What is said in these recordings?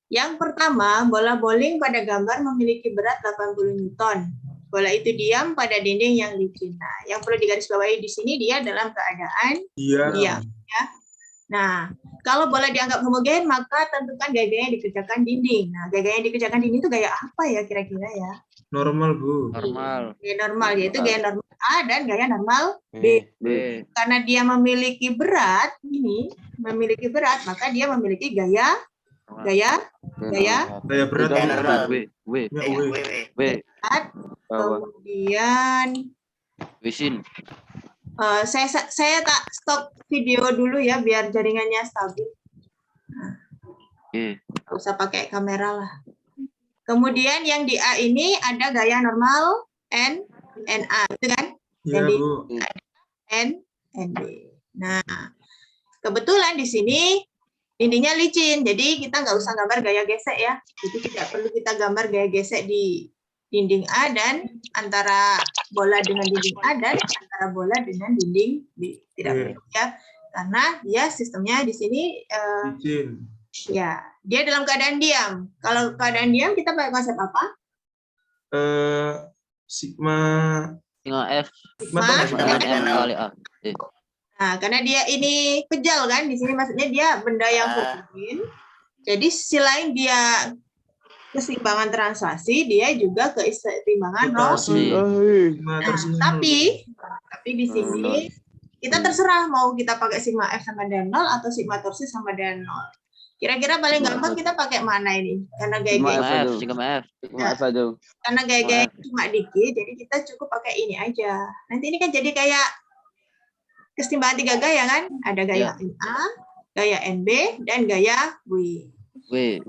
Yang pertama, bola bowling pada gambar memiliki berat 80 Newton. Bola itu diam pada dinding yang licin. Nah, yang perlu digarisbawahi di sini dia dalam keadaan diam. Ya. Nah, kalau bola dianggap homogen, maka tentukan gaya-gaya yang dikerjakan dinding. Nah, gaya-gaya yang dikerjakan dinding itu gaya apa ya kira-kira ya? Normal, Bu. Normal. Gaya normal, yaitu gaya normal A dan gaya normal B. Karena dia memiliki berat, memiliki berat, maka dia memiliki gaya berat. W. Kemudian Wisin. saya tak stop video dulu ya biar jaringannya stabil. Nggak usah pakai kamera lah. Kemudian yang di A ini ada gaya normal NA, itu kan? Iya, Bu. NB. Nah, kebetulan di sini dindingnya licin, jadi kita nggak usah gambar gaya gesek ya. Jadi tidak perlu kita gambar gaya gesek di dinding A dan antara bola dengan dinding A dan antara bola dengan dinding B. Tidak perlu ya, karena dia sistemnya di sini licin. Ya, dia dalam keadaan diam. Kalau keadaan diam kita pakai konsep apa? Sigma F. Sigma F kali A. Nah, karena dia ini pejal kan, di sini maksudnya dia benda yang homogen. Jadi selain dia keseimbangan translasi, dia juga keseimbangan rotasi. Nah, tapi di sini kita terserah mau kita pakai sigma F sama dengan 0 atau sigma torsi sama dengan 0. Kira-kira paling gampang kita pakai mana ini? Karena gaya-gaya karena gaya-gaya cuma dikit, jadi kita cukup pakai ini aja. Nanti ini kan jadi kayak keseimbangan 3 gaya kan? Ada gaya NA, gaya NB, dan gaya W.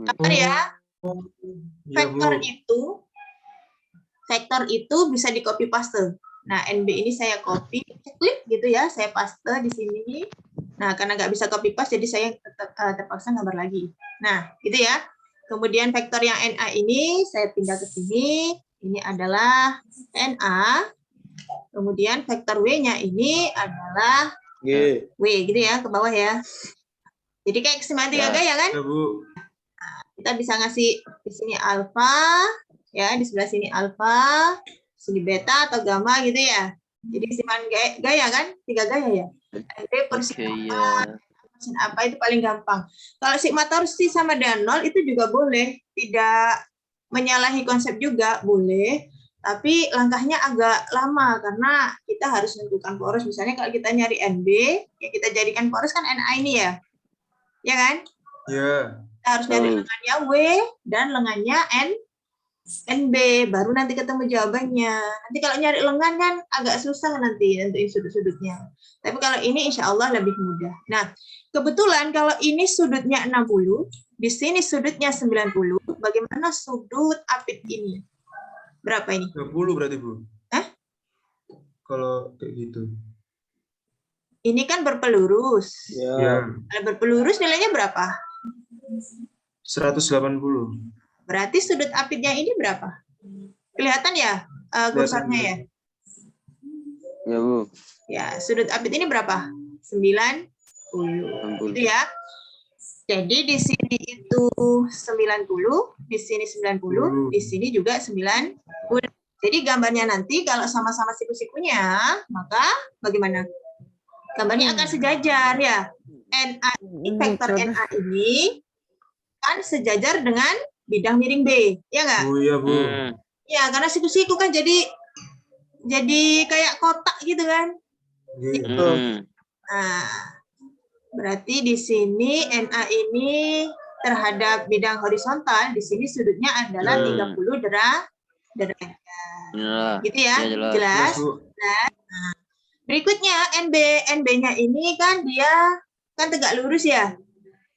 Gambar ya. Vektor itu bisa di copy paste. Nah, NB ini saya copy, klik gitu ya, saya paste di sini. Nah, karena nggak bisa copy paste, jadi saya terpaksa gambar lagi. Nah, gitu ya. Kemudian vektor yang NA ini saya pindah ke sini. Ini adalah NA. Kemudian vektor W-nya ini adalah W, gitu ya, ke bawah ya. Jadi kayak keseimbangan 3 gaya kan? Ya, Bu. Nah, kita bisa ngasih di sini alfa, ya, di sebelah sini alfa, sini beta atau gamma gitu ya. Jadi keseimbangan gaya kan? 3 gaya ya. Apa itu paling gampang. Kalau sigma torsi sama dengan 0 itu juga boleh, tidak menyalahi konsep juga boleh, tapi langkahnya agak lama karena kita harus menentukan poros. Misalnya kalau kita nyari NB, yang kita jadikan poros kan NA ini ya, ya kan? Iya. Kita harus nyari lengannya W dan lengannya NB, baru nanti ketemu jawabannya. Nanti kalau nyari lengan kan agak susah nanti nentuin sudut-sudutnya. Tapi kalau ini insya Allah lebih mudah. Nah, kebetulan kalau ini sudutnya 60, di sini sudutnya 90, bagaimana sudut apit ini? Berapa ini? 20 berarti, Bu. Hah? Kalau kayak gitu. Ini kan berpelurus. Ya. Kalau berpelurus nilainya berapa? 180. Berarti sudut apitnya ini berapa? Kelihatan ya kursornya ya? Ya, Bu. Ya, sudut apit ini berapa? 90. Gitu ya. Jadi di sini itu 90, di sini 90, di sini juga 90. Jadi gambarnya nanti kalau sama-sama siku-sikunya, maka bagaimana? Gambarnya akan sejajar ya. NA ini, vektor NA ini kan sejajar dengan bidang miring B, ya nggak? Oh iya, Bu. Ya, karena siku-siku kan jadi kayak kotak gitu kan. Gitu. Nah, berarti di sini NA ini terhadap bidang horizontal, di sini sudutnya adalah 30 derajat. Gitu ya, jelas? Nah, berikutnya NB-nya ini kan dia kan tegak lurus ya.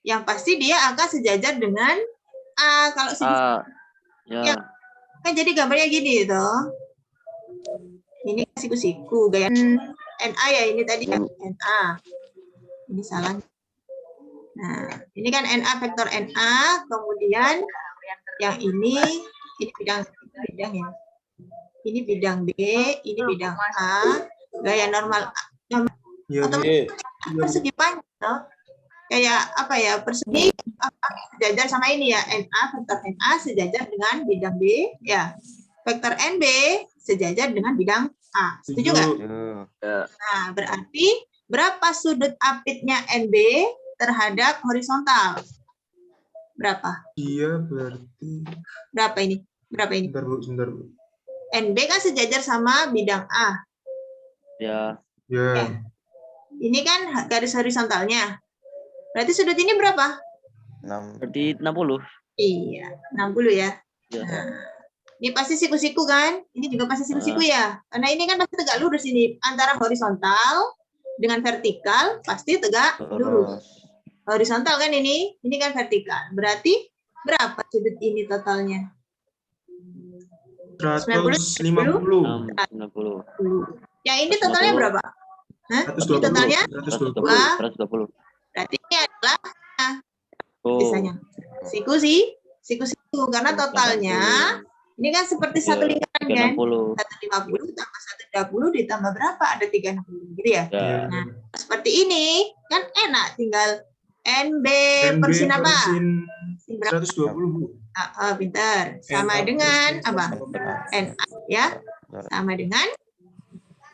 Yang pasti dia akan sejajar dengan A kalau ya. Kan jadi gambarnya gini toh. Ini siku-siku gaya NA ya ini tadi ya NA. Ini salah. Nah, ini kan NA vektor NA, kemudian yang ini bidang ya. Ini bidang B, ini bidang A, gaya normal A. Atau persegi panjang toh. kayak apa ya, persegi sejajar sama ini ya, NA, vektor NA sejajar dengan bidang B, ya. Vektor NB sejajar dengan bidang A. Setuju nggak? Ya. Nah, berarti berapa sudut apitnya NB terhadap horizontal? Berapa? Iya, berarti. Berapa ini? Berapa ini? Sebentar, Bu. NB kan sejajar sama bidang A. Ya. Ya, Ini kan garis horizontalnya. Berarti sudut ini berapa? 6. Berarti 60. Iya, 60 ya. Ya. Nah, ini pasti siku-siku kan? Ini juga pasti siku-siku ya. Karena ini kan pasti tegak lurus ini. Antara horizontal dengan vertikal pasti tegak lurus. Horizontal kan ini kan vertikal. Berarti berapa sudut ini totalnya? 150. 60. Yang ini totalnya 150. berapa? Hah? Ini 120. totalnya 120. 120. berarti ini adalah Oh. biasanya siku-siku karena totalnya ini kan seperti satu lingkaran kan? 360. 150 tambah 120 ditambah berapa? Ada 360 gitu ya. Ya. Nah, seperti ini kan enak, tinggal NB NB persin apa? persin Sin berapa? 120, Bu. Pintar. Sama NA dengan persin apa? 120. NA ya. Sama dengan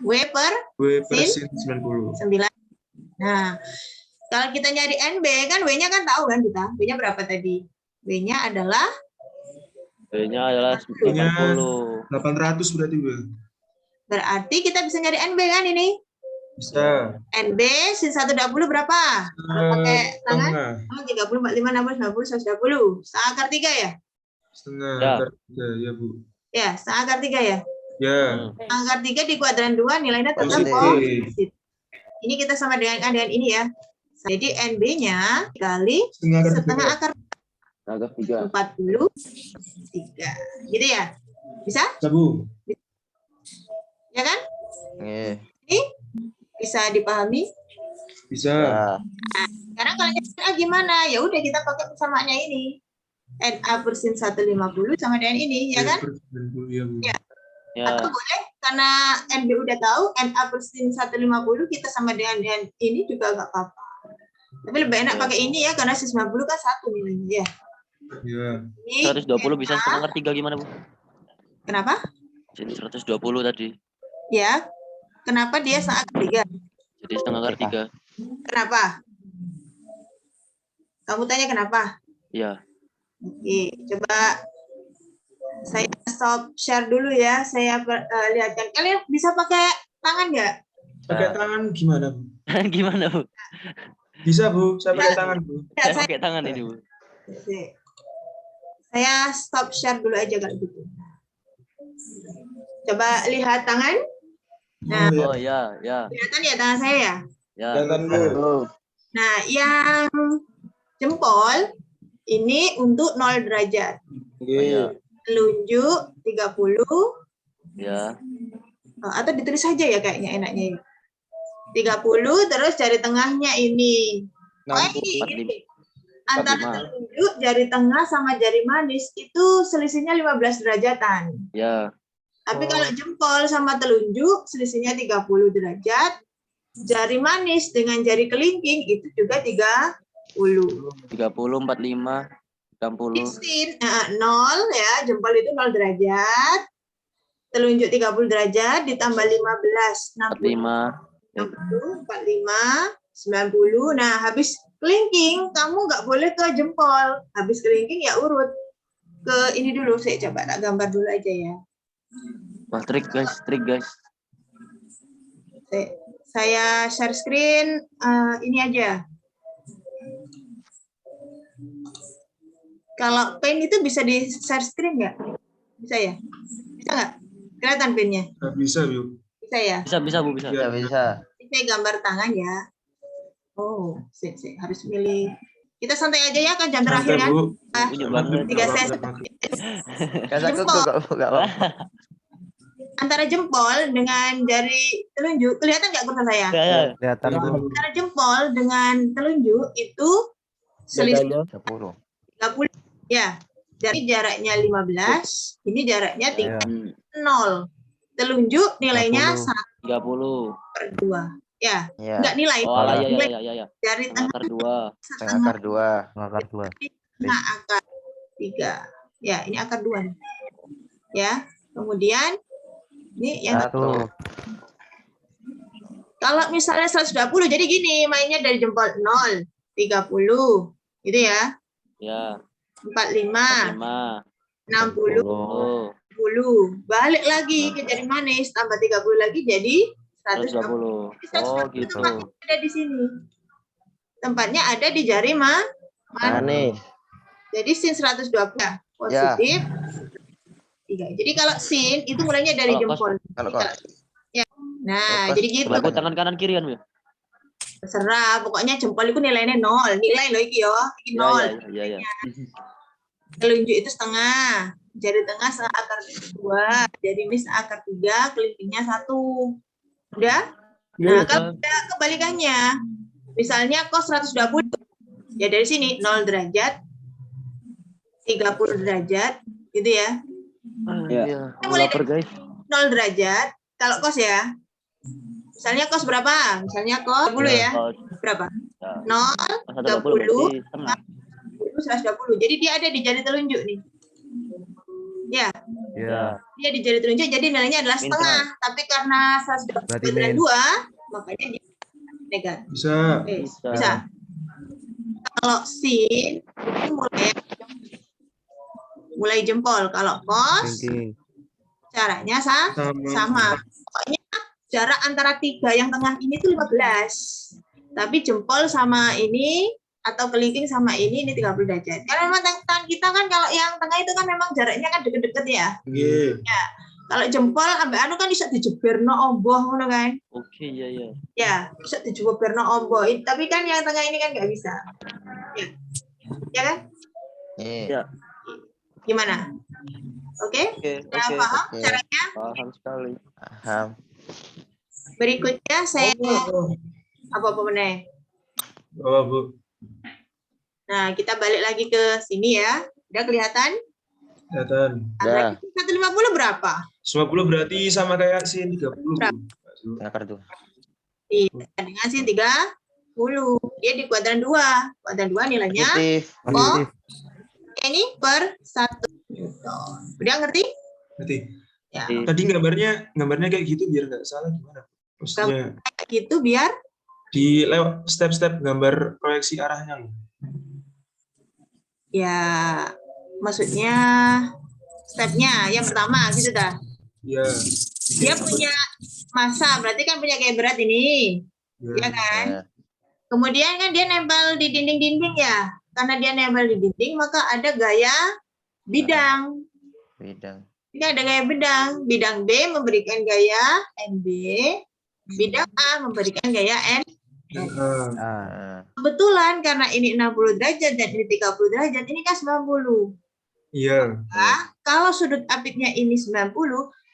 W per W persin 90. 9. Nah, kalau kita nyari NB kan W-nya kan tahu kan kita. W-nya berapa tadi? W-nya adalah B-nya adalah 80. 800 berarti, Bu. berarti kita bisa nyari NB kan ini? Bisa. NB sin 120 berapa? Kalau pakai tangan? Setengah. 30, 45, 60, 90, 120. Setengah akar 3 ya? Setengah. Ya. Ya, Bu. Ya, setengah akar 3 ya? Ya. Angka 3 di kuadran 2 nilainya tetap Positif. positif. Ini kita sama dengan ini ya. Jadi NB-nya kali setengah akar Agak 3. 43. Gitu ya? Bisa? Bisa, Bu. Ya kan? Nggih. Ini bisa dipahami? Bisa. Ya. Sekarang kalau NA gimana? Ya udah kita pakai persamaannya ini. NA persin 150 sama dengan ini, ya kan? W persin 90, ya, Bu. Ya. Ya. Atau boleh karena NB udah tahu NA persin 150 kita sama dengan ini juga nggak apa-apa. Tapi lebih enak pakai ini ya karena 90 kan 1 nilainya ya. Ya. Ini 120 bisa NA. setengah akar 3 gimana, Bu? Kenapa? Jadi 120 tadi. Ya. Kenapa dia setengah akar 3? Jadi setengah akar 3. Kenapa? Kamu tanya kenapa? Iya. Oke, coba saya stop share dulu ya. Saya lihatkan. Kalian bisa pakai tangan nggak? Pakai tangan gimana, Bu? Gimana, Bu? Bisa, Bu. Saya pakai tangan, Bu. Ya, Saya pakai tangan ini, Bu. saya stop share dulu aja kalau gitu. Coba lihat tangan. Nah, Oh, ya, ya. kelihatan ya tangan saya ya? Ya. Kelihatan, Bu. Nah, yang jempol ini untuk 0 derajat. Iya. Telunjuk 30. Ya. Atau ditulis saja ya kayaknya enaknya. 30 terus jari tengahnya ini. Oh, ini. Antara 45. telunjuk, jari tengah sama jari manis itu selisihnya 15 derajatan. Ya. Tapi kalau jempol sama telunjuk selisihnya 30 derajat. Jari manis dengan jari kelingking itu juga 30. 30, 45, 60. 0 ya, jempol itu 0 derajat. Telunjuk 30 derajat ditambah 15, 60. 45. 60, 45, 90. Nah, habis kelingking, kamu nggak boleh ke jempol. Habis kelingking ya urut. Ke ini dulu, saya coba tak gambar dulu aja ya. Wah, trik guys, trik guys. Saya share screen ini aja. Kalau pen itu bisa di share screen nggak? Bisa ya? Bisa nggak? Kelihatan pennya? Nggak bisa, Bu. Bisa ya? Bisa, Bu, bisa. Ya bisa. Saya gambar tangan ya. Oh, saya harus milih. Kita santai aja ya kan jam terakhir Santai, kan? Bu. Punya banget. 3 sesi. Kasih aku Jempol. kok enggak apa-apa. Antara jempol dengan jari telunjuk, kelihatan nggak kursa saya? Ya. Kelihatan Bu. Antara jempol dengan telunjuk itu selisih 10. 30. Ya, jadi jaraknya 15, ini jaraknya Ya. 0. Telunjuk nilainya 30. 1 30. per 2. Ya, Ya. enggak nilai. Oh, iya, Nilai iya. dari Tengah tengah akar 2. Tengah akar 2. Akar 2. tengah akar 3. Ya, ini akar 2 nih. Ya, kemudian ini yang 1. kalau misalnya 120, jadi gini, mainnya dari jempol 0, 30, gitu ya. Ya. 45, 5. 60, 10. 10. Balik lagi ke jari manis, tambah 30 lagi jadi 120. 120. Oh, gitu. Tempatnya ada di sini. Tempatnya ada di jari manis. Jadi sin 120 positif. 3. Jadi kalau sin itu mulainya dari Kalau jempol. Kalau kok Nah, Pas jadi gitu. Berlaku tangan kanan kiri kan, Bu? Terserah, pokoknya jempol itu nilainya 0. Nilai loh iki yo, iki 0. Iya. Telunjuk itu setengah. Jari tengah setengah akar 2. Jari ini setengah akar 3, kelingkingnya 1. Udah? Nah, kalau kebalikannya, misalnya cos 120, ya dari sini 0 derajat, 30 derajat, gitu ya. Iya. Mulai Lapar, guys. 0 derajat, kalau cos ya. Misalnya cos berapa? Misalnya cos 20 ya. Oh, Berapa? ya. 0, 120 berarti setengah. 120. Jadi dia ada di jari telunjuk nih. Ya, Ya. dia di jari telunjuk, jadi nilainya adalah setengah. Tapi karena 120 Berarti dan min. 2, makanya dia negatif. Bisa. Bisa. Kalau sin itu mulai jempol. Kalau cos Kelingking. caranya sama. Pokoknya jarak antara 3 yang tengah ini tuh 15. Tapi jempol sama ini atau kelingking sama ini 30 derajat. Karena memang tangan kita kan kalau yang tengah itu kan memang jaraknya kan deket-deket ya. Nggih. Kalau jempol ambek anu kan bisa dijeberno omboh ngono kan. Oke, iya. Ya, bisa dijeberno omboh. Tapi kan yang tengah ini kan nggak bisa. Ya. Ya kan? Iya. Gimana? Oke? Sudah paham Oke. caranya? Paham sekali. Paham. Berikutnya saya apa-apa meneh. Oh, Bu. Nah, kita balik lagi ke sini ya. Udah kelihatan? Kelihatan. Udah. 150 berapa? 50 berarti sama kayak sin 30. Bu. Tengah akar 2. Iya, dengan sin 30. Dia di kuadran 2. Kuadran 2 nilainya Positif. oh, ini per 1 Newton. Udah ngerti? Berarti Ya. tadi gambarnya kayak gitu biar nggak salah gimana? Maksudnya Gitu biar di lewat step-step gambar proyeksi arahnya loh. ya maksudnya stepnya yang pertama gitu dah. Iya. Dia punya massa, berarti kan punya kayak berat ini. Ya kan? Ya. Kemudian kan dia nempel di dinding-dinding ya. Karena dia nempel di dinding, maka ada gaya bidang. Bidang. Ini ada gaya bidang. Bidang B memberikan gaya NB. Bidang A memberikan gaya N. Ah. Kebetulan karena ini 60 derajat dan ini 30 derajat, ini kan 90. Iya. Kalau sudut apitnya ini 90,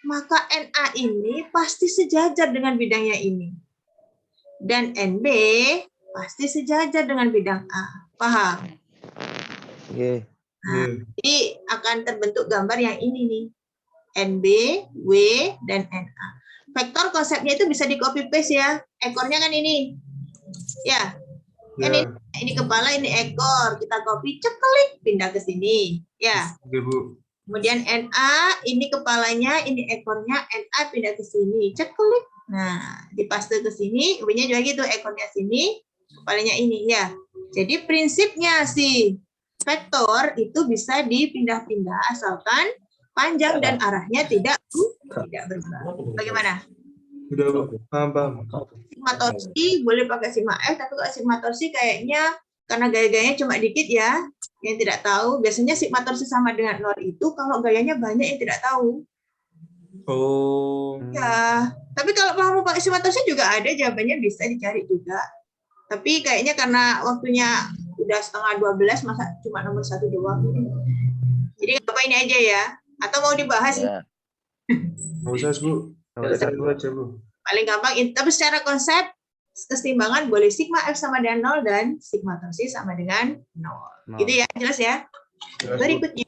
maka NA ini pasti sejajar dengan bidangnya ini. Dan NB pasti sejajar dengan bidang A. Paham? Oke. Iya. Jadi akan terbentuk gambar yang ini nih. NB, W, dan NA. Vektor konsepnya itu bisa di copy paste ya. Ekornya kan ini. Ya. Kan Ya. ini kepala, ini ekor. Kita copy, cekelik, pindah ke sini. Ya. Oke, Bu. Kemudian NA, ini kepalanya, ini ekornya, NA pindah ke sini. Cekelik. Nah, dipaste ke sini, W-nya juga gitu, ekornya sini, kepalanya ini. Ya. Jadi prinsipnya sih, vektor itu bisa dipindah-pindah asalkan panjang dan arahnya tidak berubah. Bagaimana? Udah, Bu. Paham. Sigma torsi boleh pakai sigma F, tapi kalau sigma torsi kayaknya karena gaya-gayanya cuma dikit ya, yang tidak tahu. Biasanya sigma torsi sama dengan 0 itu kalau gayanya banyak yang tidak tahu. Oh. Ya, tapi kalau mau pakai sigma torsi juga ada, jawabannya bisa dicari juga. Tapi kayaknya karena waktunya udah setengah 12, masa cuma nomor 1 doang. Jadi nggak apa ini aja ya. Atau mau dibahas Ya. Nggak usah, Bu. Satu aja, Bu. paling gampang. Tapi secara konsep keseimbangan boleh sigma F sama dengan 0 dan sigma torsi sama dengan 0. Gitu ya, jelas ya. Jelas, Bu. Berikutnya.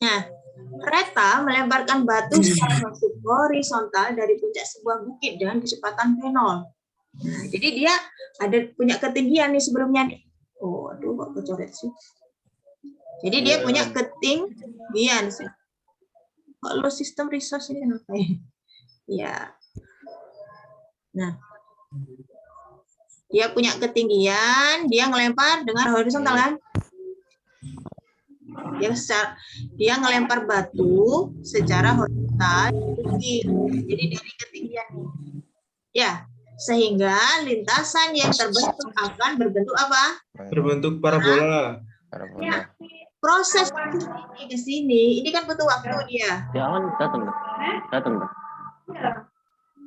Nah, kereta melemparkan batu secara horizontal dari puncak sebuah bukit dengan kecepatan V0. Nah, jadi dia ada punya ketinggian nih sebelumnya nih. Oh, aduh, kok kecoret sih. Jadi dia punya ketinggian sih. Kalau sistem resource ini kenapa ya? Ya. Nah, dia punya ketinggian, dia ngelempar dengan horizontal kan? Dia ngelempar batu secara horizontal, jadi dari ketinggian. Ya, sehingga lintasan yang terbentuk akan berbentuk apa? Berbentuk parabola. Ya, proses ke sini, ini kan butuh waktu dia. Jangan datang.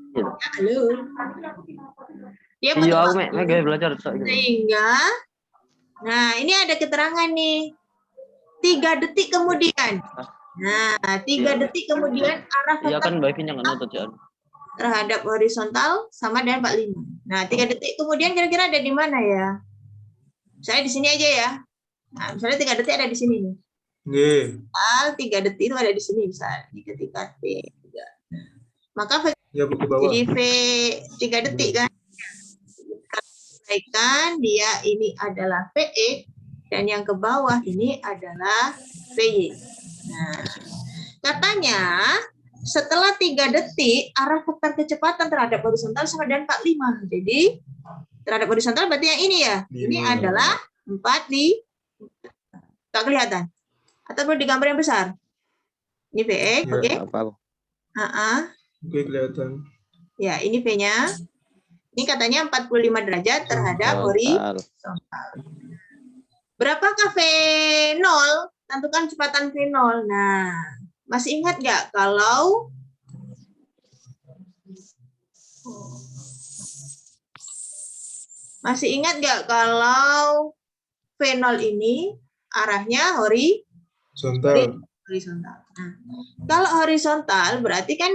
Gitu. Halo. Dia butuh Iya, aku waktu. gak belajar. Sehingga, nah ini ada keterangan nih. 3 detik kemudian. Nah, 3 detik kemudian arah Iya kan vektor wifi-nya nggak nutut ya. terhadap horizontal sama dengan 45. Nah, 3 detik kemudian kira-kira ada di mana ya? Saya di sini aja ya. Nah, misalnya 3 detik ada di sini nih. Nggih. 3 detik itu ada di sini misalnya di ketika V3. Maka Ya, Bu, ke bawah. jadi V 3 detik kan. Kan dia ini adalah VX dan yang ke bawah ini adalah VY. Nah, katanya setelah 3 detik arah vektor kecepatan terhadap horizontal sama dengan 45. Jadi terhadap horizontal berarti yang ini ya. Ini adalah 4 di tak kelihatan. Atau perlu digambar yang besar. Ini VX, Ya. oke. Apa? Oke, kelihatan. Ya, ini V-nya. Ini katanya 45 derajat terhadap horizontal. Berapakah V0? Tentukan kecepatan V0. Nah, masih ingat nggak kalau V0 ini arahnya Horizontal. horizontal. Nah, kalau horizontal berarti kan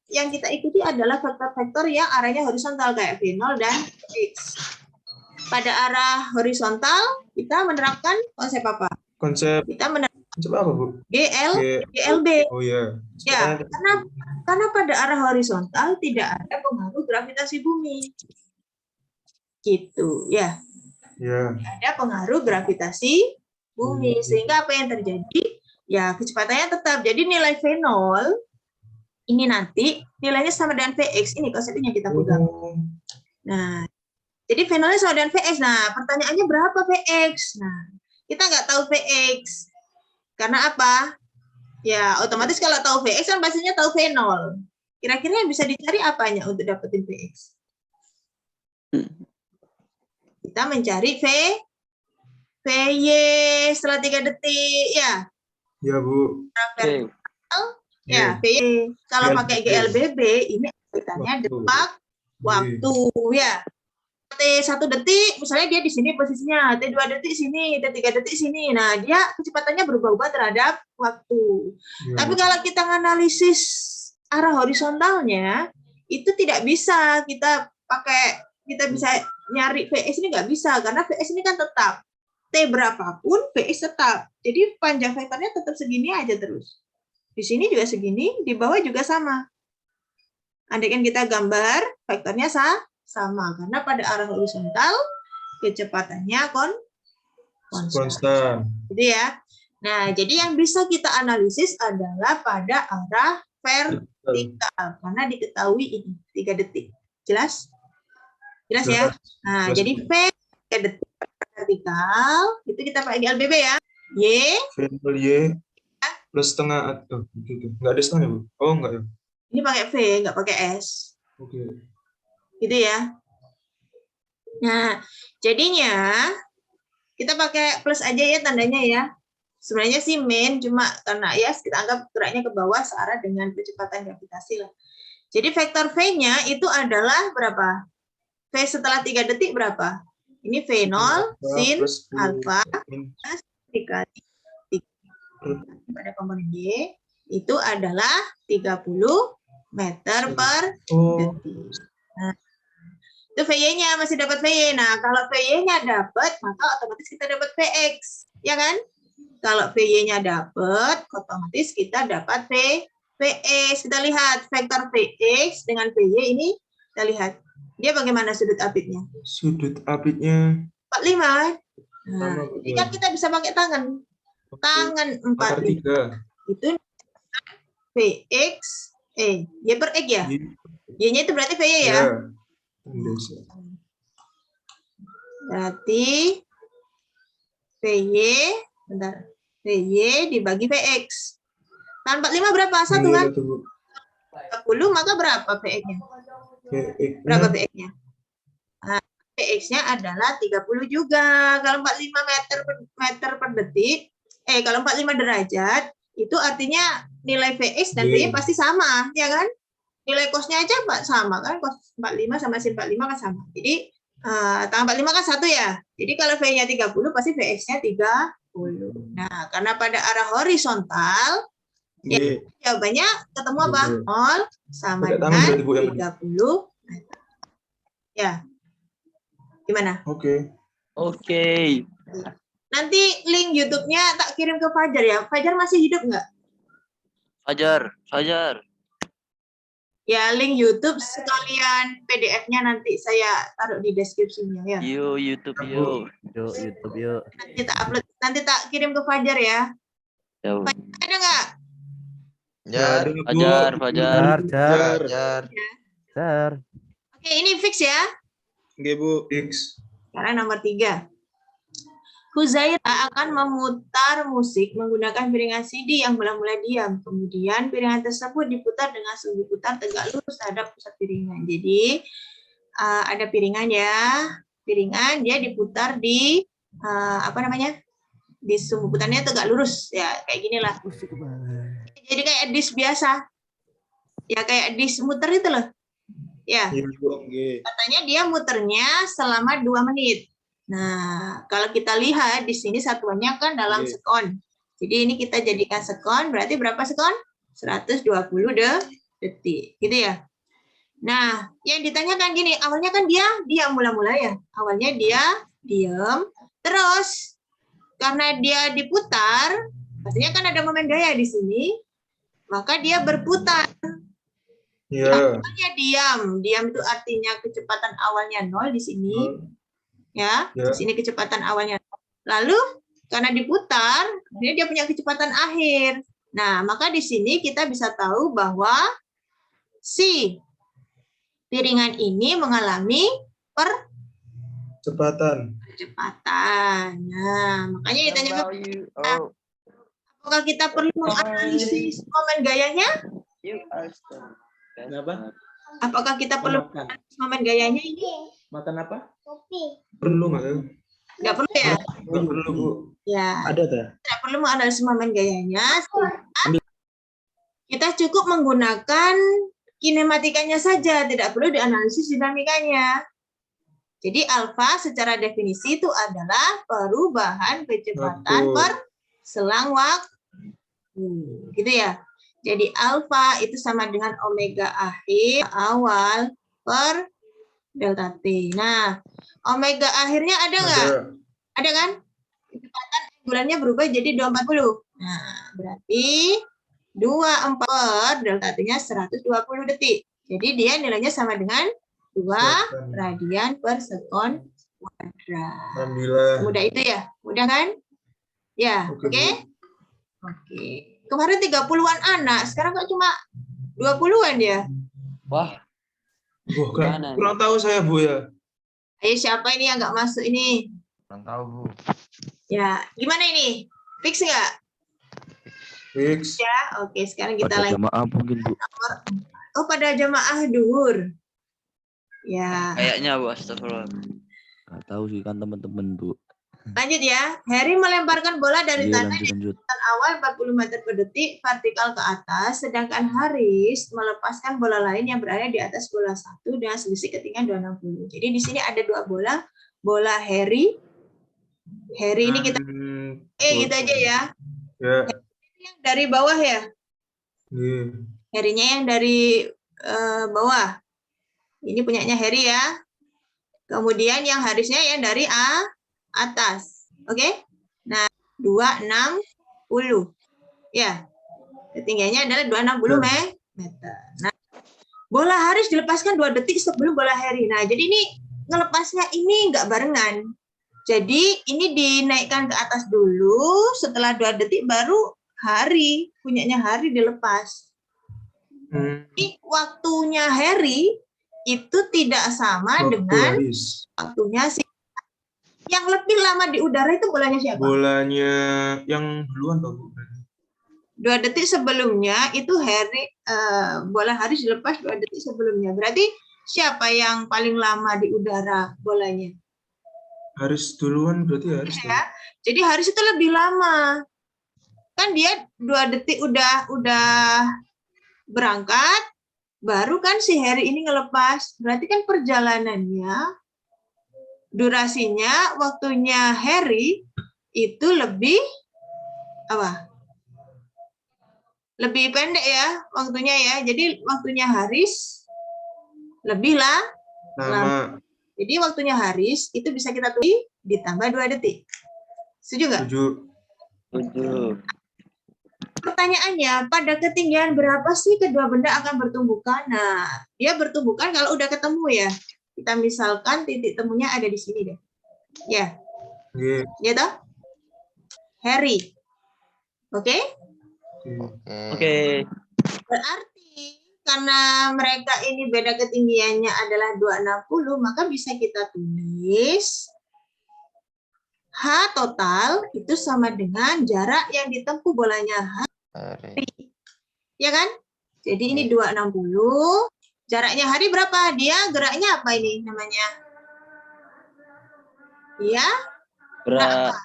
yang kita ikuti adalah vektor-vektor yang arahnya horizontal kayak V0 dan X. Pada arah horizontal kita menerapkan konsep apa? Konsep apa, Bu? GLB. Oh ya. Ya, karena pada arah horizontal tidak ada pengaruh gravitasi bumi. Gitu, ya. Ya. Ada pengaruh gravitasi bumi, sehingga apa yang terjadi? Ya, kecepatannya tetap. Jadi nilai V0 ini nanti nilainya sama dengan Vx. Ini konsepnya kita pegang. Nah, jadi V0-nya sama dengan Vx. Nah, pertanyaannya berapa Vx? Nah, kita nggak tahu Vx. Karena apa? Ya, otomatis kalau tahu Vx kan pastinya tahu V0. Kira-kira yang bisa dicari apanya untuk dapetin Vx? Kita mencari VY setelah 3 detik, ya. Ya, Bu. Ya, VY. Kalau pakai GLBB, ini katanya depak waktu, ya. T1 detik, misalnya dia di sini posisinya, T2 detik sini, T3 detik sini. Nah, dia kecepatannya berubah-ubah terhadap waktu. Ya. Tapi kalau kita menganalisis arah horizontalnya, itu tidak bisa kita bisa nyari VS ini nggak bisa, karena VS ini kan tetap. T berapapun, VS tetap. Jadi panjang vektornya tetap segini aja terus. Di sini juga segini, di bawah juga sama. Andaikan kita gambar, vektornya sama, karena pada arah horizontal kecepatannya konstan. Gitu ya. Nah, jadi yang bisa kita analisis adalah pada arah vertikal, karena diketahui ini 3 detik. Jelas? Jelas ya? Nah, Jelas. jadi V 3 detik vertikal, itu kita pakai GLBB ya. Y plus setengah atau gitu. Nggak ada setengah, Bu? Oh, nggak ya. ini pakai V, nggak pakai S. Oke. Gitu ya. Nah, jadinya kita pakai plus aja ya tandanya ya. Sebenarnya sih min, cuma karena ya kita anggap geraknya ke bawah searah dengan kecepatan gravitasi lah. Jadi vektor V-nya itu adalah berapa? V setelah 3 detik berapa? Ini V0 sin alfa dikali pada komponen Y itu adalah 30 meter per detik. Nah, itu VY-nya masih dapat VY. Nah, kalau VY-nya dapat, maka otomatis kita dapat Vx, ya kan? Kalau VY-nya dapat, otomatis kita dapat Vx. Kita lihat vektor Vx dengan VY ini, kita lihat Dia bagaimana sudut apitnya? Sudut apitnya 45 kan? Nah, sama ini kan kita bisa pakai tangan. Tangan 45 3. itu Vx, Y per X ya? Y-nya itu berarti VY ya? Berarti VY, bentar, VY dibagi Vx. Tan 45 berapa? 1 kan? 30, maka berapa Vx-nya? Berapa Vx-nya? Nah, Vx-nya adalah 30 juga. Kalau 45 meter per detik, kalau 45 derajat, itu artinya nilai Vx dan VY pasti sama, ya kan? Nilai cos-nya aja sama kan? Cos 45 sama sin 45 kan sama. Jadi, tan 45 kan 1 ya. Jadi kalau V-nya 30, pasti Vx-nya 30. Nah, karena pada arah horizontal, ya, jawabannya ketemu apa? 0 sama dengan 30 meter. Ya. Gimana? Oke. Nanti link YouTube-nya tak kirim ke Fajar ya. Fajar masih hidup nggak? Fajar. Ya, link YouTube sekalian PDF-nya nanti saya taruh di deskripsinya ya. YouTube yuk. YouTube yuk. Nanti tak upload, nanti tak kirim ke Fajar ya. Ada nggak? Fajar. Oke, ini fix ya. Oke, Bu. X. Sekarang nomor 3. Huzaira akan memutar musik menggunakan piringan CD yang mula-mula diam. Kemudian piringan tersebut diputar dengan sumbu putar tegak lurus terhadap pusat piringan. Jadi ada piringan ya. Piringan dia diputar di di sumbu putarnya tegak lurus ya, kayak gini lah. Jadi kayak disk biasa. Ya kayak disk muter itu loh. Ya. Katanya dia muternya selama 2 menit. Nah, kalau kita lihat di sini satuannya kan dalam sekon. Jadi ini kita jadikan sekon, berarti berapa sekon? 120 detik, gitu ya. Nah, yang ditanyakan gini, awalnya kan dia diam mula-mula ya. Awalnya dia diam, terus karena dia diputar, pastinya kan ada momen gaya di sini, maka dia berputar. Awalnya diam itu artinya kecepatan awalnya 0 di sini. Ya, di sini kecepatan awalnya. Lalu karena diputar, dia punya kecepatan akhir. Nah, maka di sini kita bisa tahu bahwa si piringan ini mengalami percepatan. Nah, makanya ditanya apakah kita perlu menganalisis momen gayanya? Apakah kita perlu menganalisis momen gayanya ini? Makan apa? Kopi. Perlu nggak? Nggak perlu ya? Nggak perlu, Bu. Ya. Ada tuh. Tidak perlu menganalisis momen gayanya. Kita cukup menggunakan kinematikanya saja, tidak perlu dianalisis dinamikanya. Jadi alfa secara definisi itu adalah perubahan kecepatan per selang waktu. Gitu ya. Jadi alfa itu sama dengan omega akhir awal per delta T. Nah, omega akhirnya ada nggak? Ada kan? Kecepatan angularnya berubah jadi 240. Nah, berarti 24 per delta T-nya 120 detik. Jadi dia nilainya sama dengan 2 radian per sekon kuadrat. Mudah itu ya? Mudah kan? Ya, oke? Oke. Kemarin 30-an anak, sekarang kok cuma 20-an ya? Wah. Kurang tahu saya, Bu ya. Ayo siapa ini yang nggak masuk ini? Kurang tahu, Bu. Ya, gimana ini? Fix nggak? Fix. Ya, oke. Sekarang kita Pada lanjut. jamaah mungkin, Bu. Oh, pada jamaah duhur. Ya. Kayaknya Bu, astagfirullah. Nggak tahu sih kan teman-teman, Bu. Lanjut ya. Harry melemparkan bola dari Iya, tanah di lanjut. kecepatan awal 40 meter per detik vertikal ke atas, sedangkan Haris melepaskan bola lain yang berada di atas bola 1 dengan selisih ketinggian 260. Jadi di sini ada 2 bola. Bola Harry. Harry ini kita gitu aja ya. Ya. Yang dari bawah ya. Harry-nya yang dari bawah. Ini punyanya Harry ya. Kemudian yang Harisnya yang dari atas. Oke? Nah, 260. Ya. Ketinggiannya adalah 260 meter. Nah, bola Haris dilepaskan 2 detik sebelum bola Harry. Nah, jadi ini ngelepasnya ini nggak barengan. Jadi ini dinaikkan ke atas dulu, setelah 2 detik baru Harry, punyanya Harry dilepas. Jadi waktunya Harry itu tidak sama dengan waktunya si yang lebih lama di udara itu bolanya siapa? Bolanya yang duluan toh. 2 detik sebelumnya itu Harry, bola Haris dilepas 2 detik sebelumnya. Berarti siapa yang paling lama di udara bolanya? Haris duluan berarti Haris. Ya. Jadi Haris itu lebih lama. Kan dia 2 detik udah berangkat, baru kan si Harry ini ngelepas. Berarti kan perjalanannya, durasinya, waktunya Harry itu lebih apa? Lebih pendek ya waktunya ya. Jadi waktunya Haris lebih lama. Jadi waktunya Haris itu bisa kita tulis ditambah 2 detik. Setuju nggak? Setuju. Pertanyaannya, pada ketinggian berapa sih kedua benda akan bertumbukan? Nah, dia bertumbukan kalau udah ketemu ya. Kita misalkan titik temunya ada di sini deh. Ya. Ya toh? Harry. Oke? Oke. Berarti karena mereka ini beda ketinggiannya adalah 260, maka bisa kita tulis H total itu sama dengan jarak yang ditempuh bolanya Harry. Ya kan? Jadi ini 260. Jaraknya Harry berapa? Dia geraknya apa ini namanya? Ya? Gerak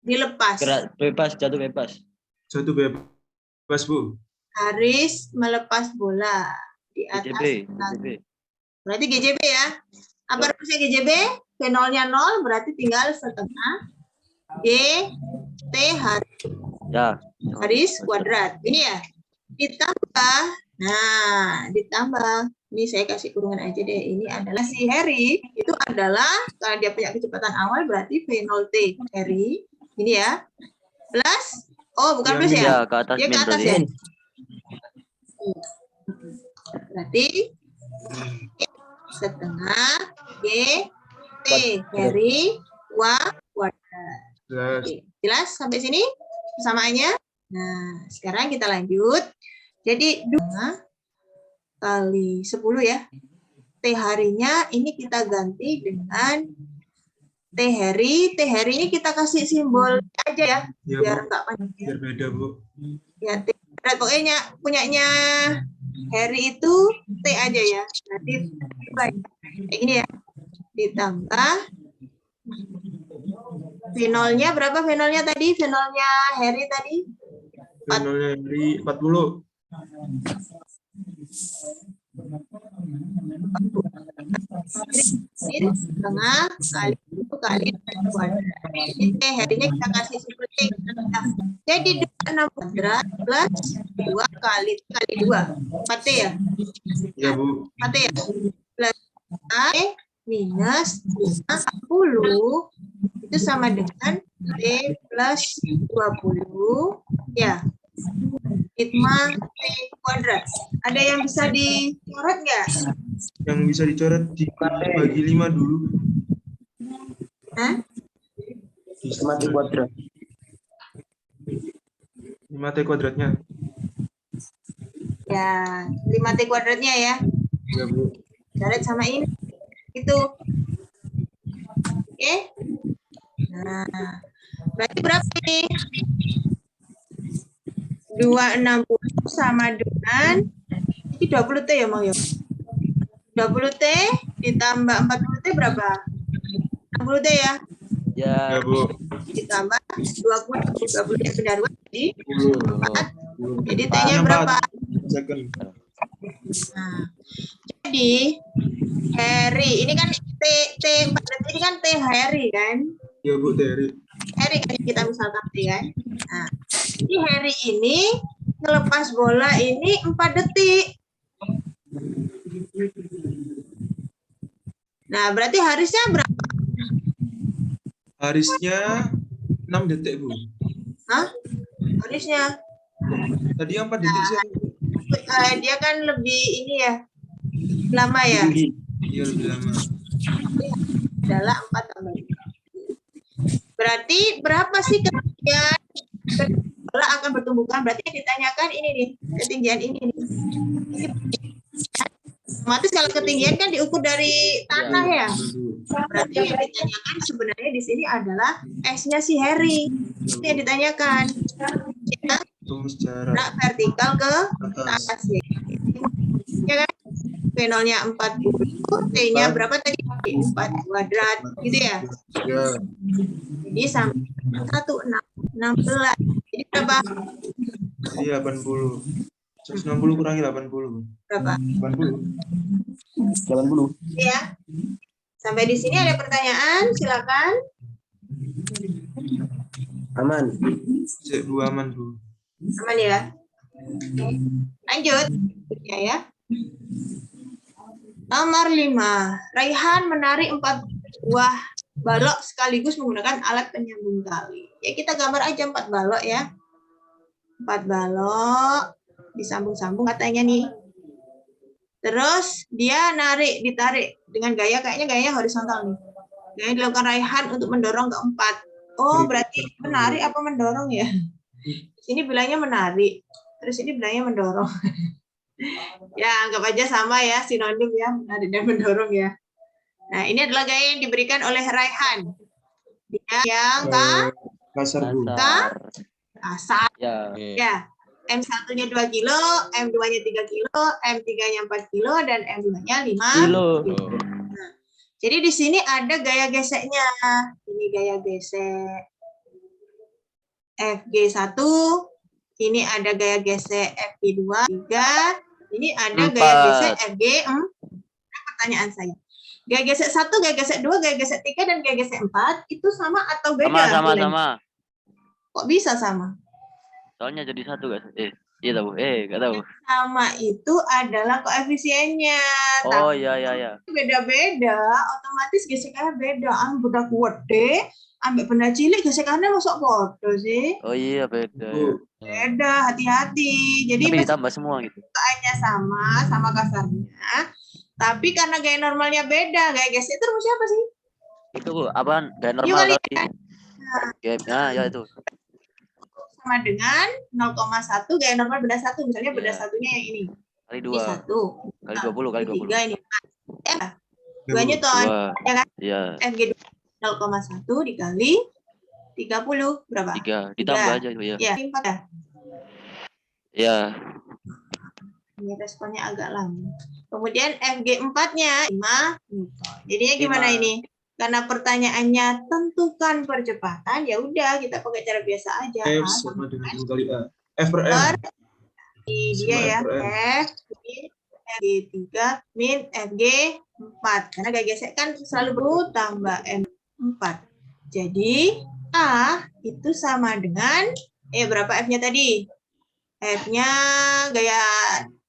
Dilepas. bebas, jatuh bebas. Jatuh bebas, Bu. Haris melepas bola di atas. GJB. Berarti GJB ya. Apa rumusnya GJB? V0-nya 0, berarti tinggal setengah GT Haris kuadrat. Ini ya. Ditambah, ditambah. Ini saya kasih kurungan aja deh. Ini adalah si Harry. Itu adalah, karena dia punya kecepatan awal, berarti V0T Harry. Ini ya. Plus, bukan plus ya? Ke atas dia ke atas ya? Berarti setengah GT Harry kuadrat. Jelas sampai sini persamaannya? Nah, sekarang kita lanjut. Jadi 2 kali 10 ya. T harinya ini kita ganti dengan T Harry. T Harry ini kita kasih simbol aja ya. Biar enggak panjang. Biar beda, Bu. Ya, T pokoknya punyanya Harry itu T aja ya. Nanti kayak gini ya. Ditambah V0-nya berapa V0-nya tadi? V0-nya Harry tadi? V0-nya Harry 40. Setengah kali 1 kali kuadrat. Ini Harry-nya kita kasih seperti jadi 26 kuadrat plus 2 kali 2. 4T ya? Ya, Bu. 4T ya? Plus A minus 10 itu sama dengan T plus 20 ya. Sigma T kuadrat. Ada yang bisa dicoret nggak? Yang bisa dicoret dibagi 5 dulu. Hah? Sigma T kuadrat. 5T kuadratnya. Ya, 5T kuadratnya ya. Ya, Bu. Coret sama ini. Itu. Oke. Nah, berarti berapa nih? 260 sama dengan ini 20T ya, Mang ya? 20T ditambah 40T berapa? 60T ya? Ya, Bu. Ditambah 20 yang benda 2 jadi 4. Jadi T-nya berapa? Second. Nah, jadi Harry ini kan T 4 detik ini kan T Harry kan? Ya, Bu, Harry. Harry kan kita misalkan T kan? Nah, jadi Harry ini ngelepas bola ini 4 detik. Nah, berarti Harisnya berapa? Harisnya 6 detik, Bu. Hah? Harisnya? Tadi yang 4 detik sih. Dia kan lebih ini ya, Lama ya? Iya, lebih lama. Adalah 4 tambah 5. Berarti berapa sih ketinggian bola akan bertumbukan? Berarti yang ditanyakan ini nih, ketinggian ini nih. Otomatis kalau ketinggian kan diukur dari tanah ya. Berarti yang ditanyakan sebenarnya di sini adalah S-nya si Harry. Itu yang ditanyakan. Ya, Hitung secara gerak vertikal ke atas. atas ya. Ya kan? V0-nya 40, T-nya berapa tadi? 4 kuadrat, gitu ya. Ya, Jadi sampai 16. Jadi berapa? jadi 80. 160 kurangi 80. Berapa? 80. 80. Ya. Sampai di sini ada pertanyaan, silakan. Aman. Cek 2 aman, Bu. Aman ya. Lanjut. Ya. Nomor 5. Raihan menarik 4 buah balok sekaligus menggunakan alat penyambung tali. Ya, kita gambar aja 4 balok ya. 4 balok disambung-sambung katanya nih. Terus dia ditarik dengan kayaknya gayanya horizontal nih. Gaya dilakukan Raihan untuk mendorong keempat. Oh, berarti menarik apa mendorong ya? Sini bilangnya menarik, terus ini bilangnya mendorong. Ya, anggap aja sama ya, sinonim ya, menarik dan mendorong ya. Nah, ini adalah gaya yang diberikan oleh Raihan. Dia yang Kasar, Bu. kasar. Ya. Ya, M1-nya 2 kilo, M2-nya 3 kilo, M3-nya 4 kilo, dan M2-nya 5 Kilo. kilo. Nah, jadi di sini ada gaya geseknya. Ini gaya gesek FG1, ini ada gaya gesek FG2, 3, ini ada gaya gesek FG4. Pertanyaan saya, gaya gesek 1, gaya gesek 2, gaya gesek 3, dan gaya gesek 4 itu sama atau beda? Sama. Kok bisa sama? Soalnya jadi satu guys. Iya tahu. Nggak tahu. Sama itu adalah koefisiennya. Oh Tapi iya. beda-beda, otomatis gesekannya beda. Budak gede, ambek benda cilik gesekannya masuk foto sih. Oh iya beda. Bu. Beda, hati-hati. Jadi Tapi ditambah semua gitu. meskipun sama kasarnya. Tapi karena gaya normalnya beda, gaya gesek itu rumusnya apa sih? Itu apaan? Gaya normal Yuk, kali kali. Ya itu. Sama dengan 0,1 gaya normal beda 1. Misalnya beda Iya. satunya yang ini. Kali Ini 2. 1. Kali 20 kali 20. 3 ini 4. Ya, Ya, 2 Bu. Newton. 2. Ya kan? Iya. FG 0,1 dikali 30 berapa? 3. Ditambah aja itu ya. Ya, 4 ya. Iya. Ini responnya agak lama. Kemudian FG4-nya 5 Newton. Jadinya gimana 5. ini? Karena pertanyaannya tentukan percepatan, ya udah kita pakai cara biasa aja. F sama dengan M kali A. F per M. Dia ya, Sama F min FG3 min FG4. Karena gaya gesek kan selalu bertambah M4. Jadi A itu sama dengan berapa F-nya tadi? F-nya gaya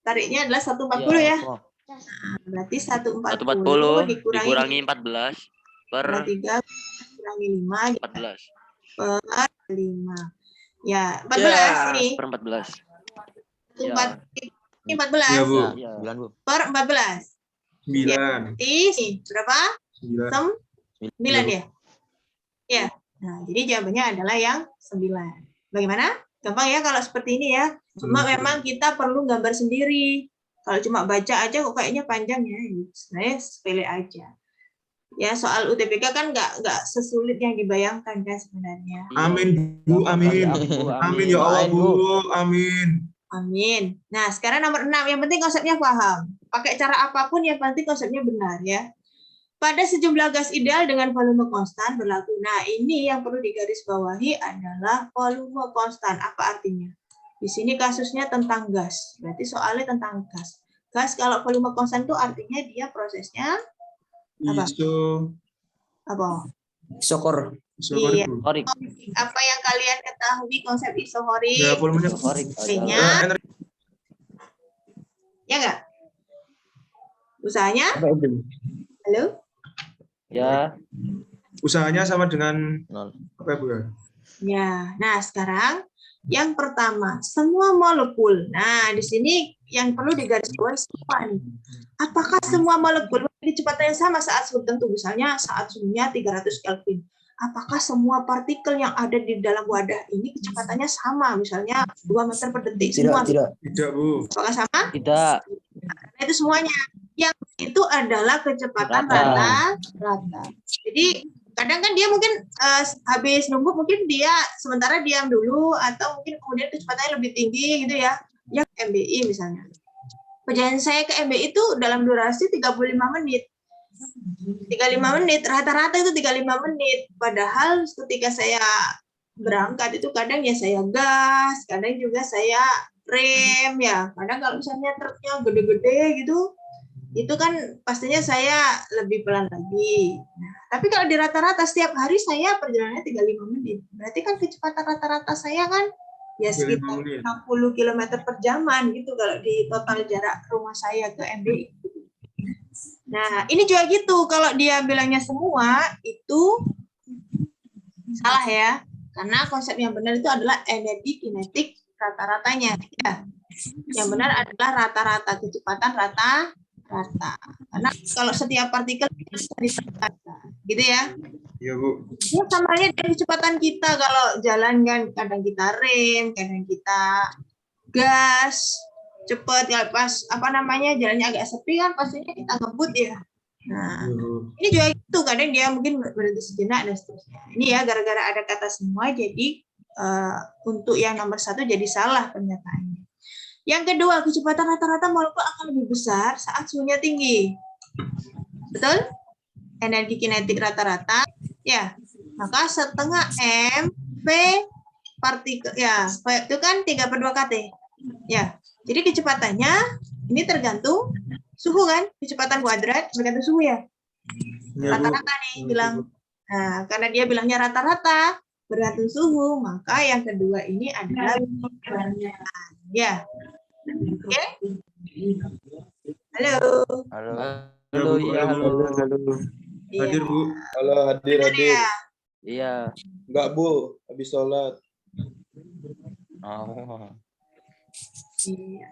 tariknya adalah 140 ya. Nah, berarti 140 dikurangi 14 per 3 kurangi 5 14. per 5. Ya, 14 ini. Per 14. 4 ini 14 Ya, Bu. Iya. 9, Bu. per 14. 9. Ini berapa? 9. 9 ya? Ya. Nah, jadi jawabannya adalah yang 9. Bagaimana? Gampang ya kalau seperti ini ya. Cuma memang kita perlu gambar sendiri. Kalau cuma baca aja kok kayaknya panjang ya. Sebenarnya sepele aja. Ya, soal UTBK kan nggak sesulit yang dibayangkan kan sebenarnya. Amin, Bu. Amin. Amin ya Allah, Bu. Amin. Amin. Nah, sekarang nomor 6. Yang penting konsepnya paham. Pakai cara apapun yang penting konsepnya benar ya. Pada sejumlah gas ideal dengan volume konstan berlaku. Nah, ini yang perlu digarisbawahi adalah volume konstan. Apa artinya? Di sini kasusnya tentang gas. Berarti soalnya tentang gas. Gas kalau volume konstan itu artinya dia prosesnya apa? Apa? Isokor. Iya. Bu. Korik. Apa yang kalian ketahui konsep isohorik? Ya, volumenya. Korik. Artinya, ya nggak? Usahanya? Halo? Ya. Usahanya sama dengan 0. apa ya, Bu? Ya. Nah, sekarang yang pertama, semua molekul. Nah, di sini yang perlu digarisbawahi semua nih. Apakah semua molekul memiliki kecepatan yang sama saat suhu tertentu? Misalnya saat suhunya 300 Kelvin. Apakah semua partikel yang ada di dalam wadah ini kecepatannya sama? Misalnya 2 meter per detik. Semua. Tidak, Bu. Apakah sama? Tidak. Nah, itu semuanya. Yang itu adalah kecepatan Rata. rata. Jadi kadang kan dia mungkin habis nunggu, mungkin dia sementara diam dulu, atau mungkin kemudian kecepatannya lebih tinggi gitu ya. Yang MBI misalnya. Perjalanan saya ke MBI itu dalam durasi 35 menit. 35 menit, rata-rata itu 35 menit. Padahal ketika saya berangkat itu kadang ya saya gas, kadang juga saya rem ya. Kadang kalau misalnya truknya gede-gede gitu, itu kan pastinya saya lebih pelan lagi. Nah, tapi kalau di rata-rata setiap hari saya perjalanannya 35 menit. Berarti kan kecepatan rata-rata saya kan ya 35 sekitar menit. 60 km per jaman gitu kalau di total jarak rumah saya ke MBI. Nah, ini juga gitu. Kalau dia bilangnya semua, itu salah ya. Karena konsep yang benar itu adalah energi kinetik rata-ratanya. Ya. Yang benar adalah rata-rata, kecepatan rata-rata. Karena kalau setiap partikel bisa ditata, gitu ya. Iya, Bu. Ya, samanya dengan kecepatan kita. Kalau jalan kan kadang kita rem, kadang kita gas, cepet. Kalau pas jalannya agak sepi kan pastinya kita ngebut ya. Nah, Iya, Bu. ini juga gitu, kadang dia mungkin berhenti sejenak dan seterusnya. Ini ya gara-gara ada kata semua, jadi untuk yang nomor 1 jadi salah pernyataannya. Yang kedua, kecepatan rata-rata molekul akan lebih besar saat suhunya tinggi. Betul? Energi kinetik rata-rata, ya. Maka setengah M V partikel, ya, itu kan 3/2 kT. Ya, jadi kecepatannya ini tergantung suhu kan, kecepatan kuadrat tergantung suhu ya. Iya, Bu. Rata-rata nih bilang. Nah, karena dia bilangnya rata-rata bergantung suhu, maka yang kedua ini adalah kebanyakan. Ya. Oke? Halo. Halo. Halo, iya, halo. Iya. Hadir, Bu. Halo, hadir, Benar hadir. ya? Iya. Enggak, Bu. Habis sholat. Oh. Iya.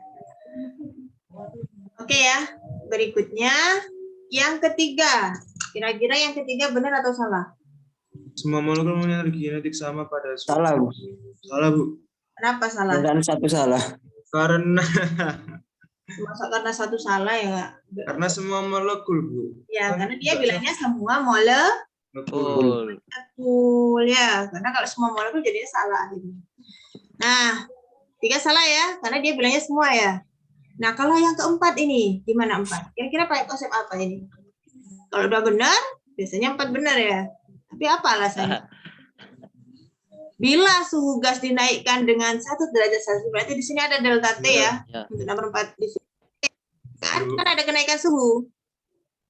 Oke ya. Berikutnya yang ketiga. Kira-kira yang ketiga benar atau salah? Semua molekul memiliki energi kinetik sama pada suhu. Salah, Bu. Salah, Bu. Kenapa salah? Dan satu salah. Karena Masa karena satu salah ya? karena semua molekul, Bu. Ya, Kan karena dia nggak bilangnya semua molekul. Betul. Ya, karena kalau semua molekul jadinya salah. Nah, 3 salah ya, karena dia bilangnya semua ya. Nah, kalau yang keempat ini, gimana 4? Kira-kira pakai konsep apa ini? Kalau udah benar, biasanya 4 benar ya. Tapi apa alasannya? Bila suhu gas dinaikkan dengan 1 derajat Celcius, berarti di sini ada delta T ya. Ya. Untuk nomor 4 di sini. Kan ada kenaikan suhu.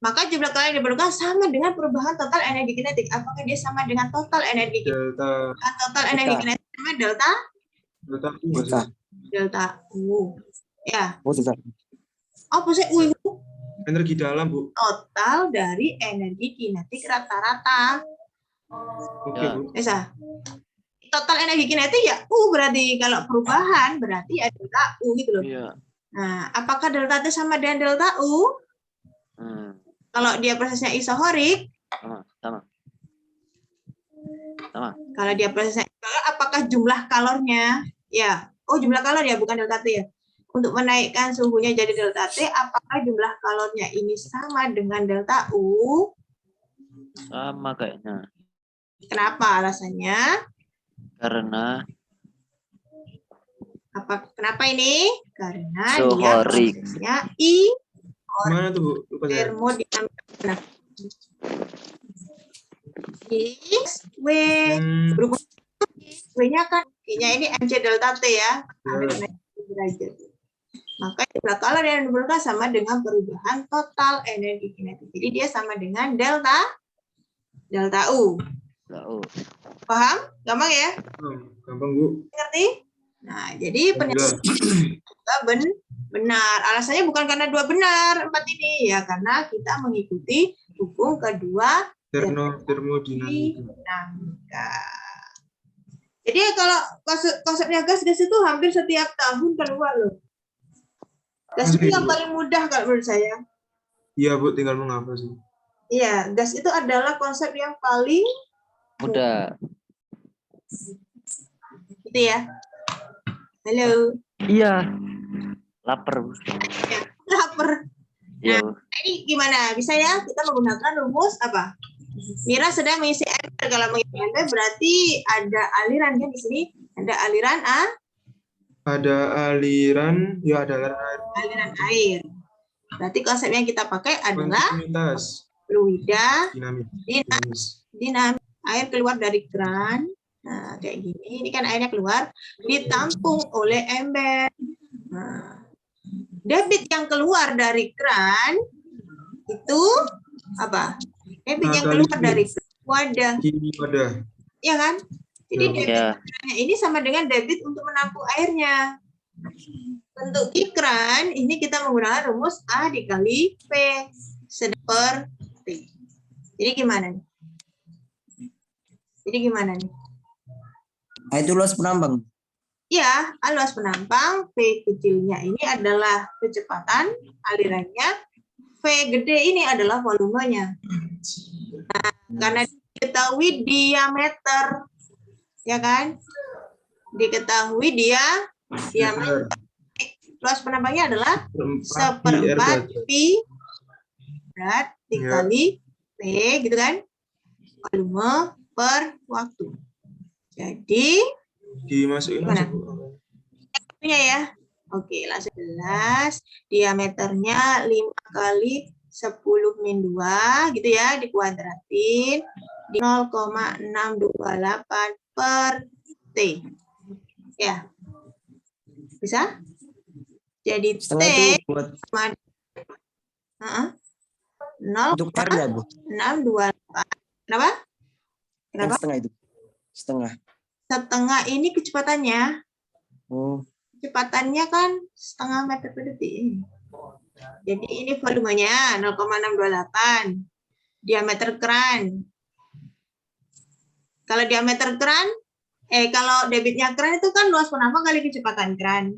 Maka jumlah kalori yang diperlukan sama dengan perubahan total energi kinetik. Apakah dia sama dengan total energi kinetik? delta Total energi kinetik sama delta delta U. Delta. delta U. Ya. Oh, delta. Apa sih U itu? Energi dalam, Bu. Total dari energi kinetik rata-rata. Oke, Ya. Bu. Bisa. Total energi kinetik ya U, berarti kalau perubahan berarti ya delta U gitu loh. Iya. Nah, apakah delta T sama dengan delta U? Kalau dia prosesnya isohorik, Sama. kalau dia prosesnya isohorik, apakah jumlah kalornya? Ya, oh jumlah kalor ya, bukan delta T ya. Untuk menaikkan suhunya jadi delta T, apakah jumlah kalornya ini sama dengan delta U? Sama kayaknya. Kenapa alasannya? Karena Kenapa ini? Karena dia Isohorik. prosesnya Mana tuh, Bu? Lupa saya. termodinamika. W berhubung W-nya kan I-nya ini mc delta T ya. Ada kenaikan derajat. Maka jumlah kalori yang diperlukan sama dengan perubahan total energi kinetik. Jadi dia sama dengan delta U. tahu. Paham? Gampang ya? Gampang, Bu. Ngerti? Nah, jadi pernyataan benar. Alasannya bukan karena 2 benar, 4 ini ya, karena kita mengikuti hukum kedua Termodinamika. dinamika. Jadi kalau konsepnya gas itu hampir setiap tahun keluar loh. Gas itu yang paling mudah kalau menurut saya. Iya Bu, tinggal mengapa sih? Iya, gas itu adalah konsep yang paling Udah. gitu ya. Halo, Iya. Lapar. Bu. lapar. Iya. Nah, ini gimana? Bisa ya kita menggunakan rumus apa? Mira sedang mengisi air. Kalau mengisi air berarti ada aliran kan di sini? Ada aliran Ada aliran, ya ada aliran air. aliran air. Berarti konsep yang kita pakai adalah Kontinuitas, fluida dinamis. dinamis. Air keluar dari keran. Nah, kayak gini. Ini kan airnya keluar, ditampung oleh ember. Nah, debit yang keluar dari keran itu apa? Debit yang keluar dari wadah, Kini wadah. ya kan? Jadi debit Ya. ini sama dengan debit untuk menampung airnya. Untuk ikran ini kita menggunakan rumus A dikali P per T. Jadi gimana nih? Jadi gimana nih? Nah, itu luas penambang. Ya, luas penampang, V kecilnya ini adalah kecepatan alirannya, V gede ini adalah volumenya. Nah, karena diketahui diameter, ya kan? Diketahui diameter. Luas penampangnya adalah seperempat pi berat dikali P, gitu kan? Volume per waktu. Jadi Dimasukin gimana? aja Bu. Punya ya. Oke, langsung jelas. Diameternya 5 kali 10 min 2 gitu ya, dikuadratin di 0,628 per T. Ya. Bisa? Jadi T Setengah itu buat untuk airnya, Bu. 0,628. Kenapa? Yang Kenapa? setengah itu. Setengah. Setengah ini kecepatannya. Oh, Kecepatannya kan setengah meter per detik. Jadi ini volumenya 0,628. Diameter keran. Kalau diameter keran, kalau debitnya keran itu kan luas penampang kali kecepatan keran.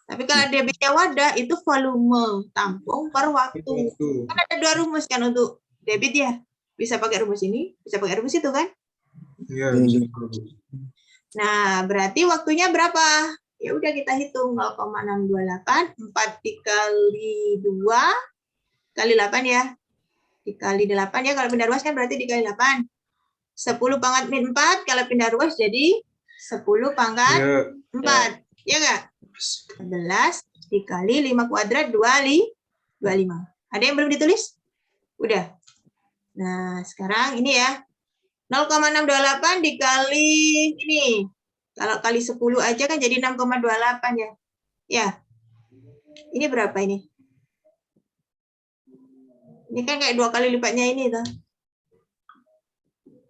Tapi kalau debitnya wadah itu volume tampung per waktu. Kan ada 2 rumus kan untuk debit ya. Bisa pakai rumus ini, bisa pakai rumus itu kan. Iya. Nah, berarti waktunya berapa? Ya udah kita hitung 0,628 4 dikali 2 kali 8 ya. Dikali 8 ya, kalau pindah ruas kan berarti dikali 8. 10 pangkat min 4 kalau pindah ruas jadi 10 pangkat 4. Ya enggak? 11 dikali 5 kuadrat 25. Ada yang belum ditulis? Udah. Nah, sekarang ini ya. 0,628 dikali ini. Kalau kali 10 aja kan jadi 6,28 ya. Ya. Ini berapa ini? Ini kan kayak 2 kali lipatnya ini tuh.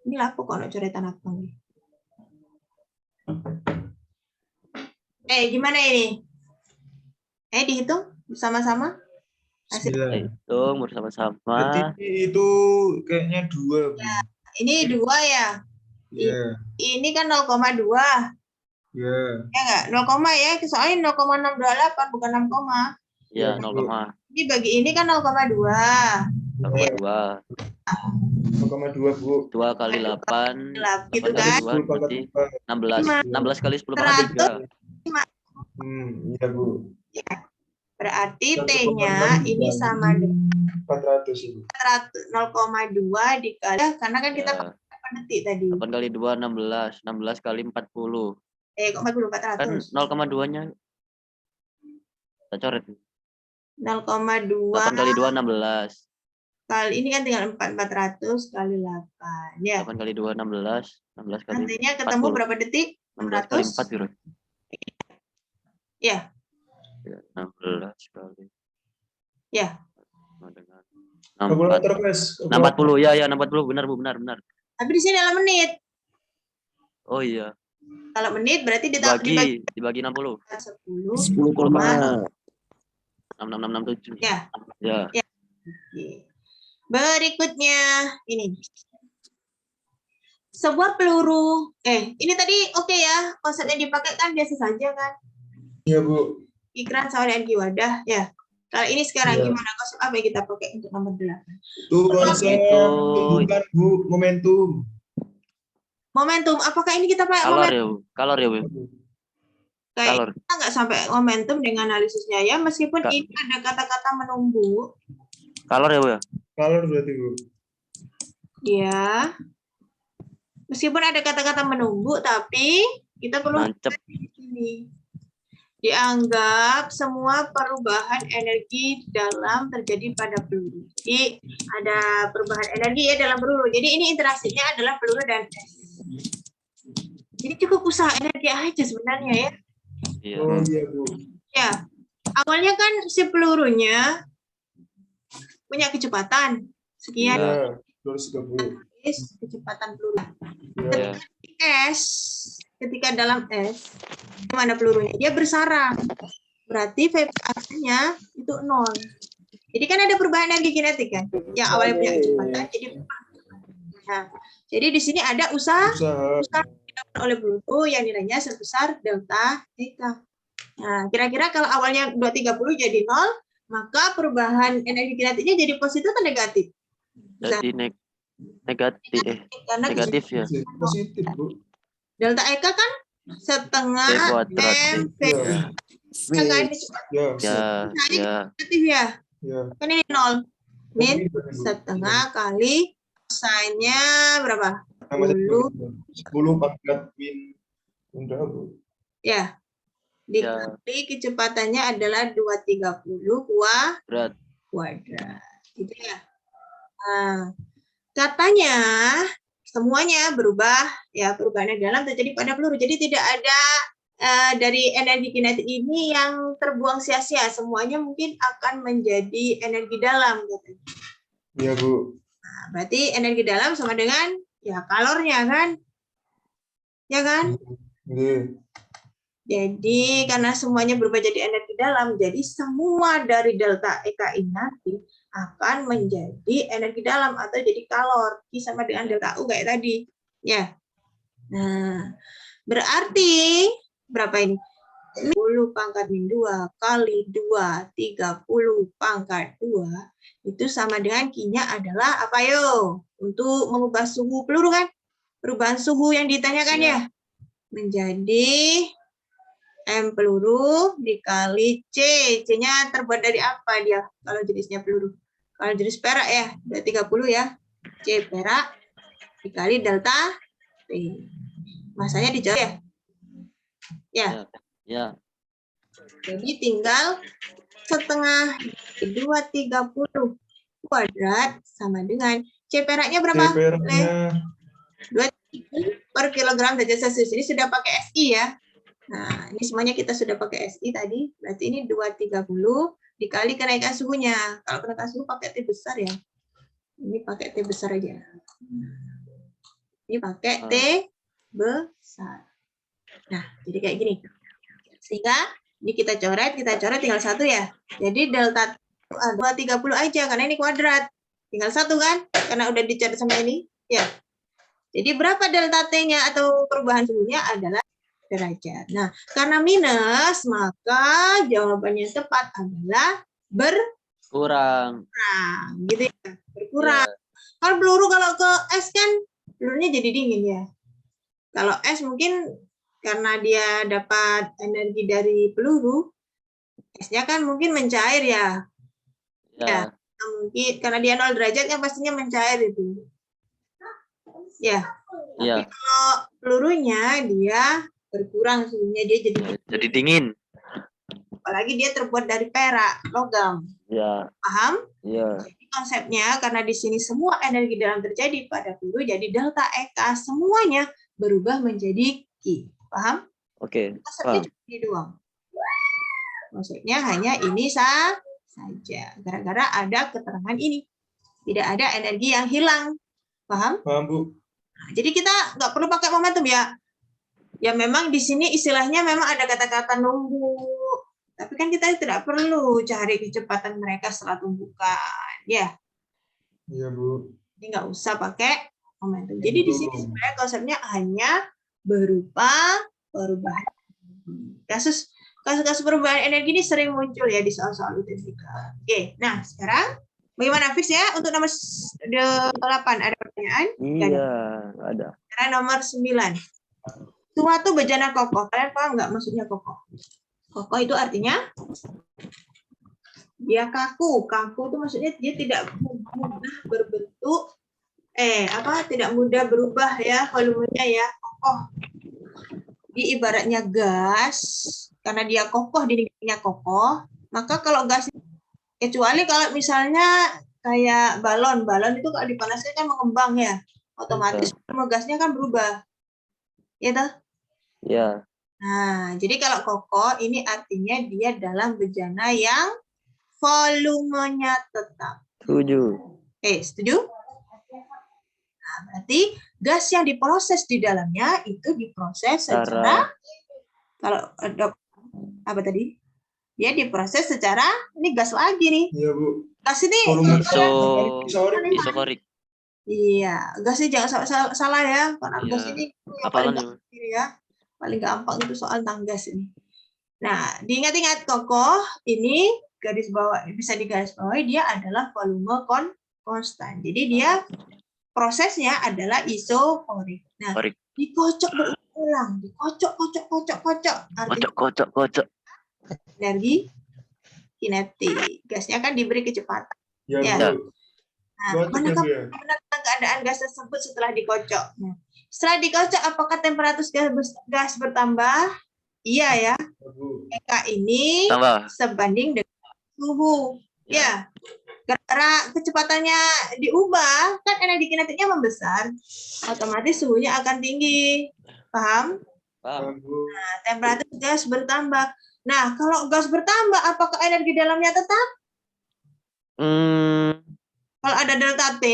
Ini laku kok coretan apa nih? Gimana ini? Dihitung bersama-sama. Hasil. Hitung bersama-sama. Berarti itu kayaknya 2. Ya, ini 2 ya. Iya. Ini kan 0,2. Iya. Ya enggak? 0, ya. Soalnya 0,628 bukan 6, Ya, 0,2. Ini bagi ini kan 0,2. 0,2. 0,2 Bu. 2 kali 8. Gitu 8 kali kan? 2 berarti 16. 16 kali 10 pangkat 3. Iya Bu. Ya. Berarti T-nya ini sama dengan 400 ini. 0,2 dikali, karena kan kita pakai 8 detik tadi. 8 kali 2 16. 16 kali 40. Kok 40 Kan 400. 0,2-nya kita coret. 0,2 8 kali 2 16. kali ini kan tinggal 400 kali 8. Ya. 8 kali 2 16. 16 kali Nantinya ketemu 40. berapa detik? 16 kali 600. 4 gitu. Ya. 16 kali. Ya. Dengan kalkulator guys. 640 ya 640 benar Bu benar. Tapi di sini adalah menit. Oh iya. Kalau menit berarti Dibagi 60. 10. 10,6. 66667. Ya. Ya. Oke. Berikutnya ini. Sebuah peluru. Ini tadi oke ya. Konsep yang dipakai kan biasa saja kan. Iya Bu. Ikrar sama dengan Q wadah ya. Kalau ini sekarang Iya. gimana konsep apa yang kita pakai untuk nomor 8? Itu konsep Itu. bukan Bu, momentum. Momentum, apakah ini kita pakai Kalor momentum? ya, Bu. Kalor ya, Bu. Kayak Kalor. kita nggak sampai momentum dengan analisisnya ya, meskipun Kak. ini ada kata-kata menunggu. Kalor ya, Bu ya. Kalor berarti Bu. Ya. Meskipun ada kata-kata menunggu, tapi kita perlu Nancep. di sini. Dianggap semua perubahan energi dalam terjadi pada peluru. Jadi ada perubahan energi ya dalam peluru. Jadi ini interaksinya adalah peluru dan es. Jadi cukup usaha energi aja sebenarnya ya. Iya. Oh iya Bu. Ya, awalnya kan si pelurunya punya kecepatan sekian Iya, 230. kecepatan peluru. Iya. Es, ketika dalam es, mana pelurunya? Dia bersarang. Berarti VPA-nya itu 0. Jadi kan ada perubahan energi kinetik kan? Yang awalnya punya kecepatan jadi berubah. Nah, jadi di sini ada usaha Usaha. oleh peluru yang nilainya sebesar delta EK. Nah, kira-kira kalau awalnya 230 jadi 0, maka perubahan energi kinetiknya jadi positif atau negatif? Jadi negatif. Karena Negatif ya. Positif Bu. delta EK kan setengah T kuadrat. MV. Iya. Ya kan? Ya. Ya, ya. Negatif ya. Ya. Kan ini 0. Min setengah kali sinnya berapa? 10 pangkat min. Udah Bu. Ya. Dikali kecepatannya adalah 230 Berat. kuadrat. Gitu ya. Nah, katanya semuanya berubah ya, perubahan dalam terjadi pada peluru. Jadi tidak ada dari energi kinetik ini yang terbuang sia-sia. Semuanya mungkin akan menjadi energi dalam gitu. Iya Bu. Nah, berarti energi dalam sama dengan ya kalornya kan? Ya kan? Iya. Jadi karena semuanya berubah jadi energi dalam, jadi semua dari delta EK ini nanti akan menjadi energi dalam atau jadi kalor. I sama dengan delta U kayak tadi. Ya. Nah, berarti berapa ini? 10 pangkat min 2 kali 2, 30 pangkat 2, itu sama dengan Q-nya adalah apa yo? Untuk mengubah suhu peluru kan? Perubahan suhu yang ditanyakan ya? Menjadi M peluru dikali C. C-nya terbuat dari apa dia kalau jenisnya peluru? Kalau jenis perak ya, 230 ya. C perak dikali delta T. Masanya dijawab ya? Ya. Ya. Jadi tinggal setengah 230 kuadrat sama dengan C peraknya berapa? Peraknya 2 per kilogram derajat Celcius. Ini sudah pakai SI ya. Nah, ini semuanya kita sudah pakai SI tadi. Berarti ini 230 dikali kenaikan suhunya. Kalau kenaikan suhu pakai T besar ya. Ini pakai T besar aja. Ini pakai T besar. Nah, jadi kayak gini. Sehingga ini kita coret tinggal 1 ya. Jadi delta 230 aja karena ini kuadrat. Tinggal 1 kan? Karena udah dicoret sama ini. Ya. Jadi berapa delta T-nya atau perubahan suhunya adalah derajat. Nah, karena minus, maka jawabannya tepat adalah Kurang. gitu ya, berkurang. Kalau peluru kalau ke es kan pelurunya jadi dingin ya. Kalau es mungkin karena dia dapat energi dari peluru, esnya kan mungkin mencair ya. Ya, mungkin karena dia 0 derajat kan pastinya mencair itu. Ya. Tapi kalau pelurunya dia berkurang suhunya, dia jadi dingin. Apalagi dia terbuat dari perak, logam. Ya. Paham? Ya. Jadi konsepnya karena di sini semua energi dalam terjadi pada peluru, jadi delta EK semuanya berubah menjadi Q. Paham? Oke. Konsepnya cuma ini doang. Konsepnya hanya ini saja. Gara-gara ada keterangan ini. Tidak ada energi yang hilang. Paham? Paham Bu. Nah, jadi kita nggak perlu pakai momentum ya. Ya memang di sini istilahnya memang ada kata-kata nunggu. Tapi kan kita tidak perlu cari kecepatan mereka setelah tumbukan. Ya. Iya Bu. Ini nggak usah pakai momentum. Jadi di sini sebenarnya konsepnya hanya berupa perubahan. Kasus Kasus-kasus perubahan energi ini sering muncul ya di soal-soal UTBK. Oke, nah sekarang bagaimana Fix ya untuk nomor 8 ada pertanyaan? Iya, ada. Sekarang nomor 9. Suatu bejana kokoh. Kalian paham nggak maksudnya kokoh? Kokoh itu artinya dia kaku. Kaku itu maksudnya dia tidak mudah berbentuk, tidak mudah berubah ya volumenya ya, kokoh. Di ibaratnya gas, karena dia kokoh, dindingnya kokoh, maka kalau gas, kecuali kalau misalnya kayak balon itu kalau dipanaskan kan mengembang ya, otomatis gasnya kan berubah, ya toh? Ya. Nah, jadi kalau kokoh ini artinya dia dalam bejana yang volumenya tetap. Setuju. Setuju? Nah, berarti gas yang diproses di dalamnya itu diproses secara, kalau apa tadi? Dia diproses secara, ini gas lagi nih. Iya, Bu. Gas ini Isokorik. Iya, gas ini jangan salah ya, karena Iya. gas ini yang Apalan paling gampang ya. Paling gampang itu soal tentang gas ini. Nah, diingat-ingat kokoh ini garis bawah bisa digarisbawahi dia adalah volume konstan. Jadi dia prosesnya adalah isokorik. Nah, Korik. dikocok berulang, kocok. Artinya Kocok. energi kinetik. Gasnya kan diberi kecepatan. Iya, Ya. Bu. Nah, Cocok ya, Bu ya? manakah keadaan gas tersebut setelah dikocok? Nah, setelah dikocok, apakah temperatur gas bertambah? Iya ya. Bu. EK ini Tambah. sebanding dengan suhu. Ya. Ya. Karena kecepatannya diubah, kan energi kinetiknya membesar, otomatis suhunya akan tinggi. Paham? Paham. Bu. Nah, temperatur gas bertambah. Nah, kalau gas bertambah, apakah energi dalamnya tetap? Kalau ada delta T,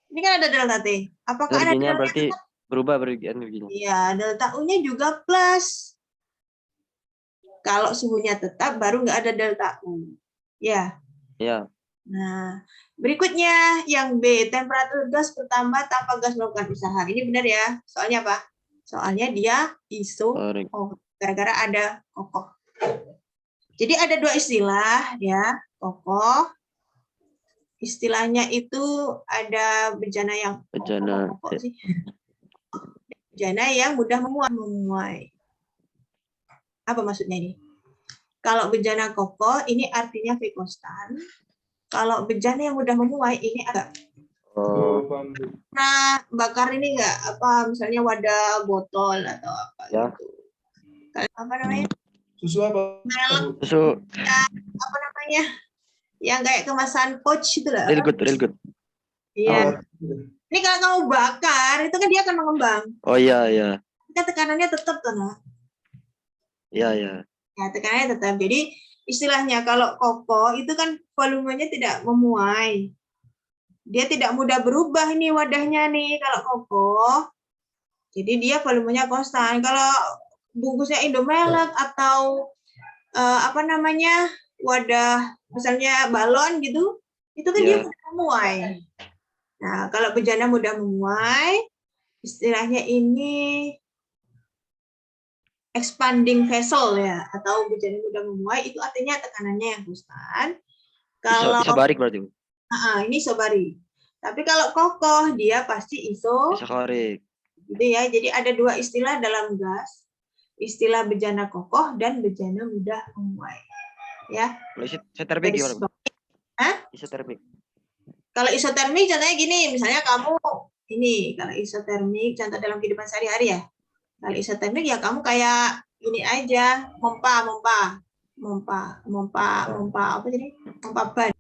ini kan ada delta T. Apakah energi Energinya dalamnya berarti tetap? berubah energinya. Iya, delta U-nya juga plus. Kalau suhunya tetap, baru nggak ada delta U. Ya. Ya. Nah, berikutnya yang B, temperatur gas bertambah tanpa gas melakukan usaha. Ini benar ya? Soalnya apa? Soalnya dia Korik. gara-gara ada kokoh. Jadi ada dua istilah ya, kokoh. Istilahnya itu ada bejana yang Bejana. kokoh sih. Bejana yang mudah memuai. Apa maksudnya ini? Kalau bejana kokoh ini artinya V konstan. Kalau bejana yang mudah memuai ini agak. Oh, Paham, Bu. Nah, bakar ini enggak apa misalnya wadah botol atau apa Ya. gitu. Apa namanya? Susu apa? Merek, susu apa namanya? Yang kayak kemasan pouch itu lah. real good. Iya. Ini kalau kamu bakar itu kan dia akan mengembang. Oh iya. Kan tekanannya tetap kan? Nah? Iya. Ya, tekanannya tetap. Jadi istilahnya kalau kokoh itu kan volumenya tidak memuai. Dia tidak mudah berubah ini wadahnya nih kalau kokoh. Jadi dia volumenya konstan. Kalau bungkusnya Indomelek atau apa namanya wadah misalnya balon gitu, itu kan dia mudah memuai. Nah, kalau bejana mudah memuai, istilahnya ini expanding vessel ya, atau bejana mudah memuai itu artinya tekanannya yang konstan. Kalau Isobarik berarti. ini isobari. Tapi kalau kokoh dia pasti Isokorik. gitu ya. Jadi ada dua istilah dalam gas. Istilah bejana kokoh dan bejana mudah memuai. Ya. Kalau isotermik gimana? Hah? Isotermik. Kalau isotermik contohnya gini, misalnya kamu ini kalau isotermik contoh dalam kehidupan sehari-hari ya. Kalau isotermik ya kamu kayak ini aja, mompa apa jadi? Mompa ban.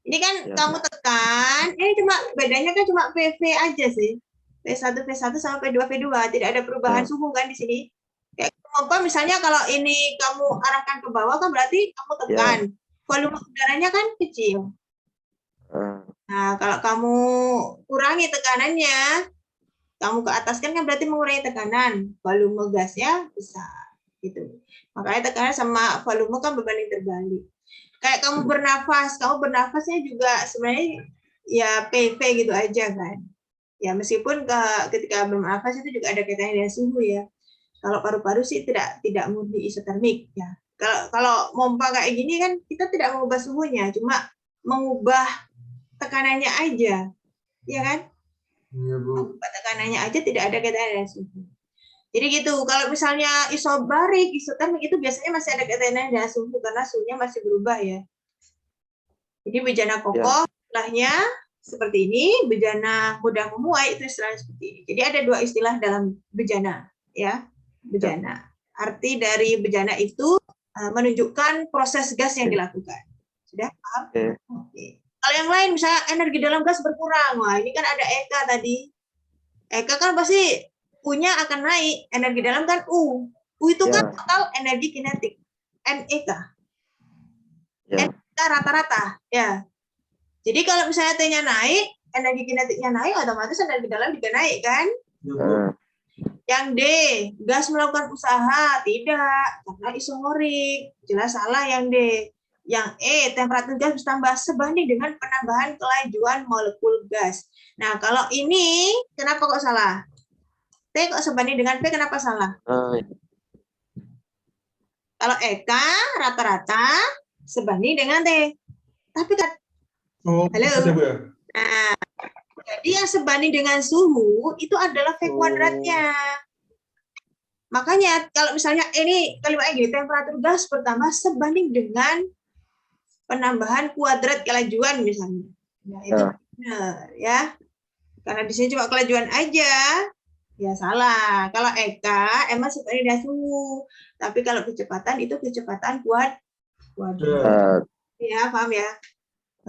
Ini kan kamu tekan, ini cuma bedanya kan cuma PV aja sih. P1 sama P2 tidak ada perubahan suhu kan di sini. Kayak pompa misalnya kalau ini kamu arahkan ke bawah kan berarti kamu tekan. Volume udaranya kan kecil. Nah, kalau kamu kurangi tekanannya, kamu ke atas kan berarti mengurangi tekanan. Volume gasnya besar gitu. Makanya tekanan sama volume kan berbanding terbalik. Kayak kamu bernafasnya juga sebenarnya ya PV gitu aja kan. Ya meskipun ketika bernafas itu juga ada kaitannya dengan suhu ya. Kalau paru-paru sih tidak murni isotermik ya. Kalau pompa kayak gini kan kita tidak mengubah suhunya, cuma mengubah tekanannya aja, ya kan? Iya, Bu. Mengubah tekanannya aja, tidak ada kaitannya dengan suhu. Jadi gitu. Kalau misalnya isobarik, isotermik itu biasanya masih ada kaitannya dengan suhu karena suhunya masih berubah ya. Jadi bejana kokoh istilahnya seperti ini, bejana mudah memuai itu istilahnya seperti ini. Jadi ada dua istilah dalam bejana, ya. Bejana. Arti dari bejana itu menunjukkan proses gas yang dilakukan. Sudah paham? Oke. Kalau yang lain misalnya energi dalam gas berkurang, wah ini kan ada EK tadi. EK kan pasti U-nya akan naik, energi dalam kan U. U itu kan total energi kinetik, NEK. Ya. NEK rata-rata, ya. Jadi kalau misalnya T-nya naik, energi kinetiknya naik, otomatis energi dalam juga naik kan? Yang D, gas melakukan usaha, tidak, karena isomerik, jelas salah yang D. Yang E, temperatur gas bertambah sebanding dengan penambahan kelajuan molekul gas. Nah, kalau ini, kenapa kok salah? T kok sebanding dengan P, kenapa salah? Kalau EK, rata-rata, sebanding dengan T. Tapi kan, halo? Ada, Bu, ya? Nah, jadi yang sebanding dengan suhu itu adalah V kuadratnya. Makanya kalau misalnya ini kalimatnya gini, temperatur gas bertambah sebanding dengan penambahan kuadrat kelajuan misalnya. Nah, itu benar ya. Karena di sini cuma kelajuan aja, ya salah. Kalau EK emang sebanding dengan suhu. Tapi kalau kecepatan itu kecepatan kuadrat. Ya, paham ya?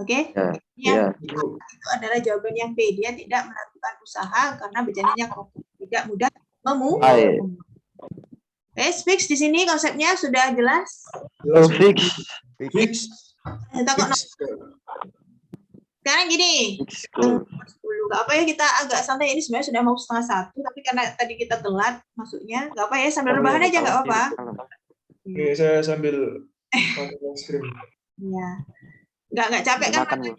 Oke? Itu adalah jawaban yang B. Dia tidak melakukan usaha karena bejananya kokoh, tidak mudah memuai. Fix di sini konsepnya sudah jelas. Fix. Sekarang gini, 10. Gak apa ya, kita agak santai, ini sebenarnya sudah mau 1:30, tapi karena tadi kita telat masuknya, gak apa ya, sambil rebahan aja gak apa-apa. Ini saya sambil makan es krim. Ya. Nggak capek kan makanya?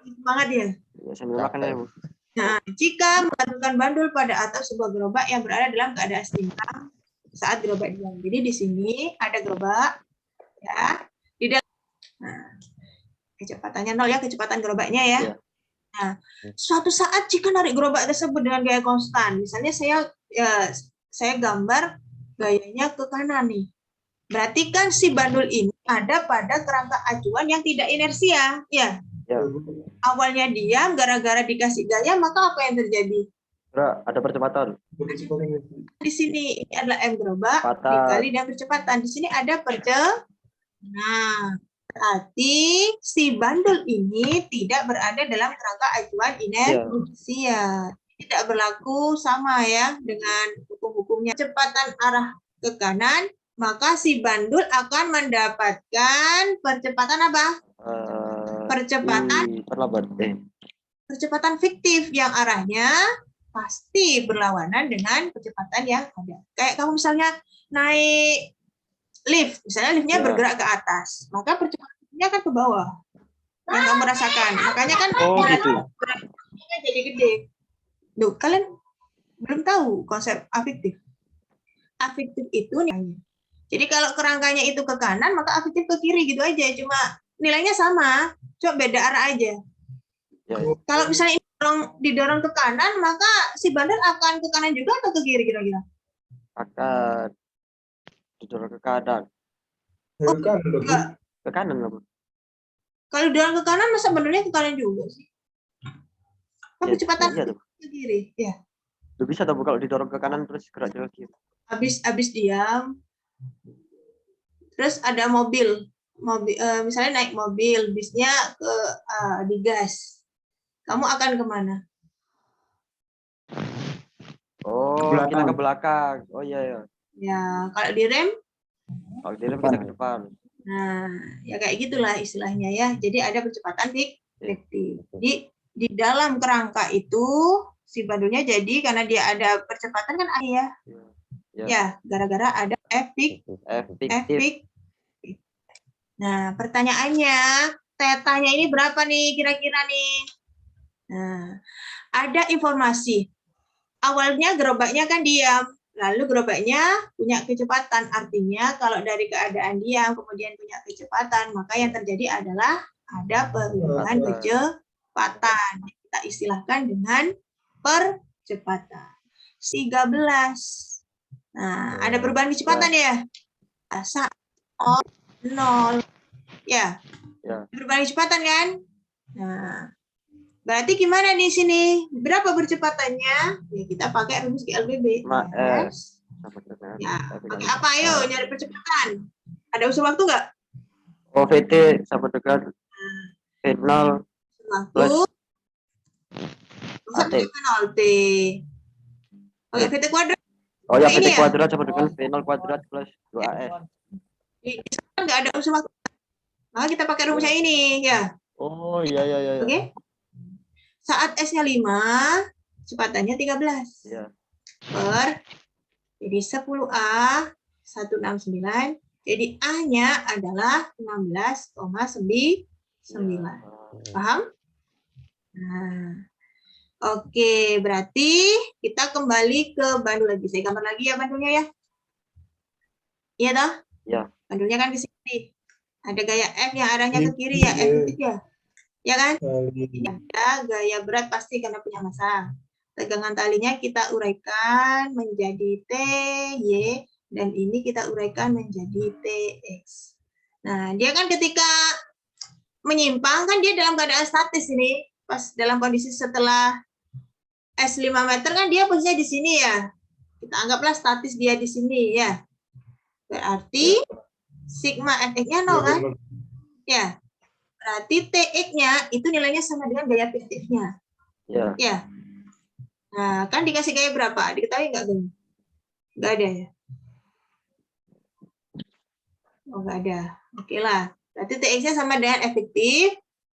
Semangat ya? Ya, sambil makan ya, Bu. Nah, jika menggantungkan bandul pada atap sebuah gerobak yang berada dalam keadaan seimbang saat gerobak diam. Jadi di sini ada gerobak, ya. Di dalam, nah, kecepatannya 0 ya, kecepatan gerobaknya ya. Nah, suatu saat jika narik gerobak tersebut dengan gaya konstan, misalnya saya gambar gayanya ke kanan nih. Berarti kan si bandul ini ada pada kerangka acuan yang tidak inersia, ya. Awalnya diam, gara-gara dikasih gaya, maka apa yang terjadi? Ada percepatan. Di sini ini adalah M gerobak dikali dengan percepatan. Di sini ada Nah, berarti si bandul ini tidak berada dalam kerangka acuan inersia. Tidak berlaku sama ya dengan hukum-hukumnya. Kecepatan arah ke kanan, maka si bandul akan mendapatkan percepatan apa? Percepatan fiktif yang arahnya pasti berlawanan dengan kecepatan yang ada. Kayak kamu misalnya naik lift, misalnya liftnya bergerak ke atas, maka percepatannya akan ke bawah. Yang kamu rasakan. Makanya kan beratnya jadi gede. Duh, kalian belum tahu konsep afektif. Afektif itu nilainya. Jadi kalau kerangkanya itu ke kanan, maka afektif ke kiri gitu aja. Cuma nilainya sama, cuma beda arah aja. Kalau misalnya didorong ke kanan, maka si bandul akan ke kanan juga atau ke kiri kira-kira? Akan didorong ke kanan. Ke kanan lah, Bu. Kalau didorong ke kanan, masa bandulnya ke kanan juga sih? Tapi kecepatan ke kiri, ya. Bisa tuh, Bu, kalau didorong ke kanan terus gerak ke kiri. Habis diam, terus ada mobil misalnya naik mobil, bisnya ke digas, kamu akan kemana? Kita ke belakang. Oh iya. Ya, kalau direm? Kalau direm kita ke depan. Nah, ya kayak gitulah istilahnya ya. Jadi ada percepatan fiktif. Jadi di dalam kerangka itu si bandulnya jadi karena dia ada percepatan kan ya. Ya, gara-gara ada efek. Nah, pertanyaannya, tetanya ini berapa nih kira-kira nih? Nah, ada informasi. Awalnya gerobaknya kan diam. lalu gerobaknya punya kecepatan. Artinya kalau dari keadaan diam kemudian punya kecepatan, maka yang terjadi adalah ada perubahan kecepatan. Kita istilahkan dengan percepatan. 13. Nah, ada perubahan kecepatan ya? Saat 0. Ya. Perubahan kecepatan kan? Nah, berarti gimana di sini? Berapa percepatannya? Ya, kita pakai rumus GLBB. Ya, pakai apa? Ayo, nyari percepatan. Ada usul waktu nggak? VT sama dengan V0 Waktu. AT. T. Pakai VT kuadrat. Oh ya, Ini VT ya? kuadrat sama dengan V0 kuadrat plus 2AS. Di sana kan nggak ada usul waktu. Maka kita pakai rumus yang ini, ya. Oh iya. Oke. Saat S-nya 5, kecepatannya 13. Iya. Jadi 10A 169. Jadi A-nya adalah 16,9. Paham? Nah. Oke, berarti kita kembali ke bandul lagi. Saya gambar lagi ya bandulnya ya. Iya toh? Iya. Bandulnya kan ke sini. Ada gaya F yang arahnya ke kiri ya, F itu ya. Ya kan? Ini ada gaya berat pasti karena punya massa. Tegangan talinya kita uraikan menjadi T, Y, dan ini kita uraikan menjadi TX. Nah, dia kan ketika menyimpang kan dia dalam keadaan statis ini. Pas dalam kondisi setelah S5 meter kan dia posisinya di sini ya. Kita anggaplah statis dia di sini ya. Berarti sigma Fx-nya 0 kan? Ya. Berarti Tx-nya itu nilainya sama dengan gaya fiktifnya. Iya. Ya. Nah, kan dikasih gaya berapa? Diketahui nggak, Bang? Nggak ada ya? Oh, nggak ada. Oke lah. Berarti Tx-nya sama dengan efektif.